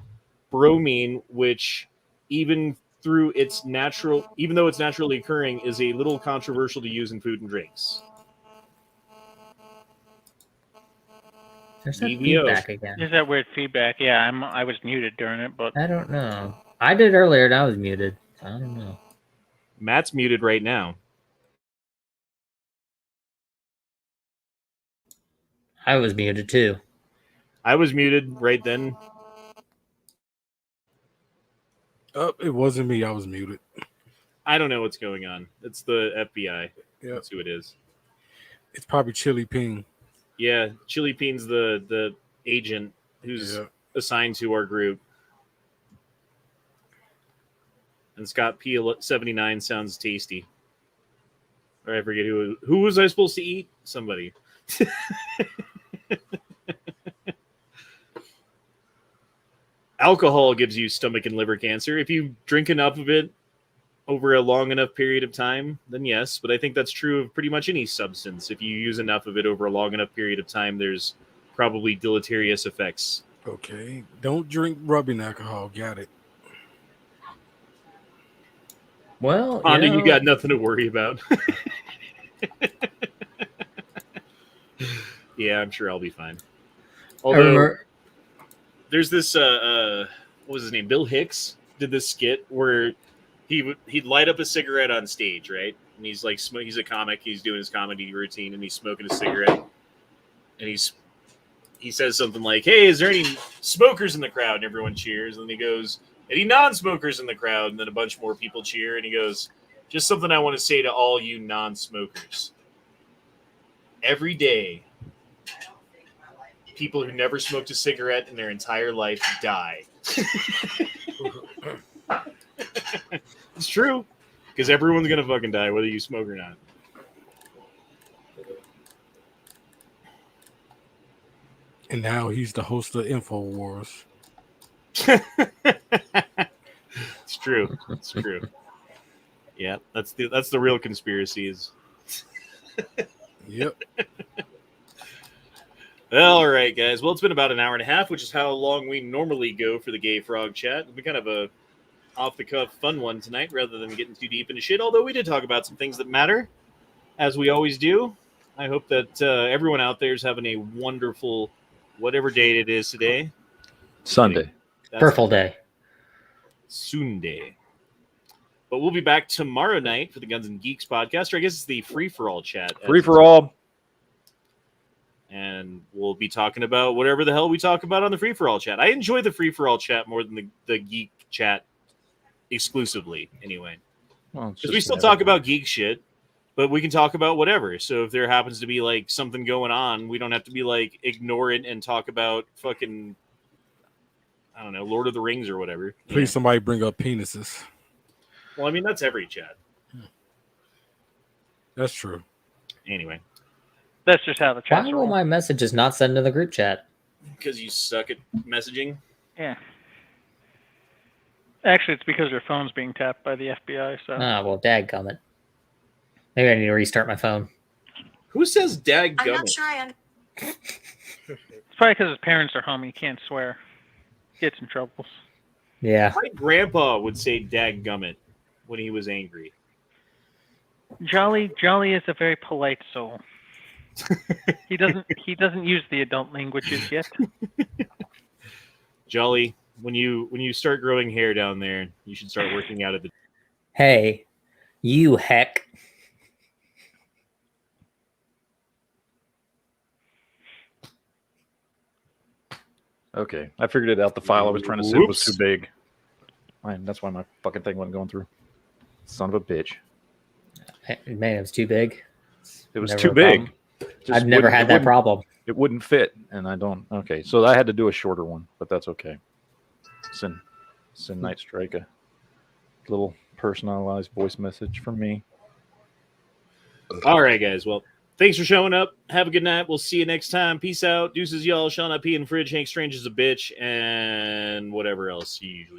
bromine, which even though it's naturally occurring, is a little controversial to use in food and drinks. There's that BVO. feedback again. There's that weird feedback. Yeah, I was muted during it, but I don't know. I did earlier and I was muted. I don't know. Matt's muted right now. I was muted too. I was muted right then. It wasn't me. I was muted. I don't know what's going on. It's the FBI. Yeah, That's who it is. it's probably Chili Ping. Yeah, Chili Bean's the agent who's assigned to our group. And Scott P79 sounds tasty. Or I forget who was I supposed to eat? Somebody. Alcohol gives you stomach and liver cancer. If you drink enough of it over a long enough period of time, then yes. But I think that's true of pretty much any substance. If you use enough of it over a long enough period of time, there's probably deleterious effects. Okay, don't drink rubbing alcohol. Got it. Well, Honda, you got nothing to worry about. Yeah, I'm sure I'll be fine. Although there's this what was his name? Bill Hicks did this skit where he'd light up a cigarette on stage, right? And he's like he's a comic, he's doing his comedy routine, and he's smoking a cigarette, and he says something like, "Hey, is there any smokers in the crowd?" And everyone cheers, and then he goes, "Any non-smokers in the crowd?" And then a bunch more people cheer, and he goes, "Just something I want to say to all you non-smokers. Every day, people who never smoked a cigarette in their entire life die." It's true, because everyone's gonna fucking die whether you smoke or not. And now he's the host of InfoWars. It's true. It's true. Yeah, that's the real conspiracy is. Yep. All right, guys. Well, it's been about an hour and a half, which is how long we normally go for the Gay Frog chat. It's been kind of a off-the-cuff fun one tonight rather than getting too deep into shit, although we did talk about some things that matter, as we always do. I hope that everyone out there is having a wonderful whatever date it is today. Sunday. Purple Day. Sunday. But we'll be back tomorrow night for the Guns and Geeks podcast, or I guess it's the free-for-all chat. Free-for-all. And we'll be talking about whatever the hell we talk about on the free-for-all chat. I enjoy the free-for-all chat more than the geek chat exclusively, anyway. Well, because we still talk about geek shit, but we can talk about whatever. So if there happens to be like something going on, we don't have to be like ignore it and talk about fucking, I don't know, Lord of the Rings or whatever. Please, somebody bring up penises. Well, I mean, that's every chat. That's true. Anyway. That's just how the chat. Why will my messages not send to the group chat? Because you suck at messaging? Yeah. Actually, it's because your phone's being tapped by the FBI. So. Well, dadgummit. Maybe I need to restart my phone. Who says dadgummit? I'm not sure It's probably because his parents are home. He can't swear. Gets in troubles. Yeah. My grandpa would say dadgummit when he was angry. Jolly is a very polite soul. He doesn't use the adult languages yet. Jolly, when you start growing hair down there, you should start working out at the. Hey, you heck. Okay, I figured it out. The file I was trying to save was too big. That's why my fucking thing wasn't going through. Son of a bitch. Man, it was too big. It was too big. I've never had that problem. It wouldn't fit, and I don't. Okay, so I had to do a shorter one, but that's okay. Send Night Strike a little personalized voice message from me. All right, guys. Well, thanks for showing up. Have a good night. We'll see you next time. Peace out. Deuces, y'all. Shall not pee in the fridge. Hank Strange is a bitch, and whatever else you usually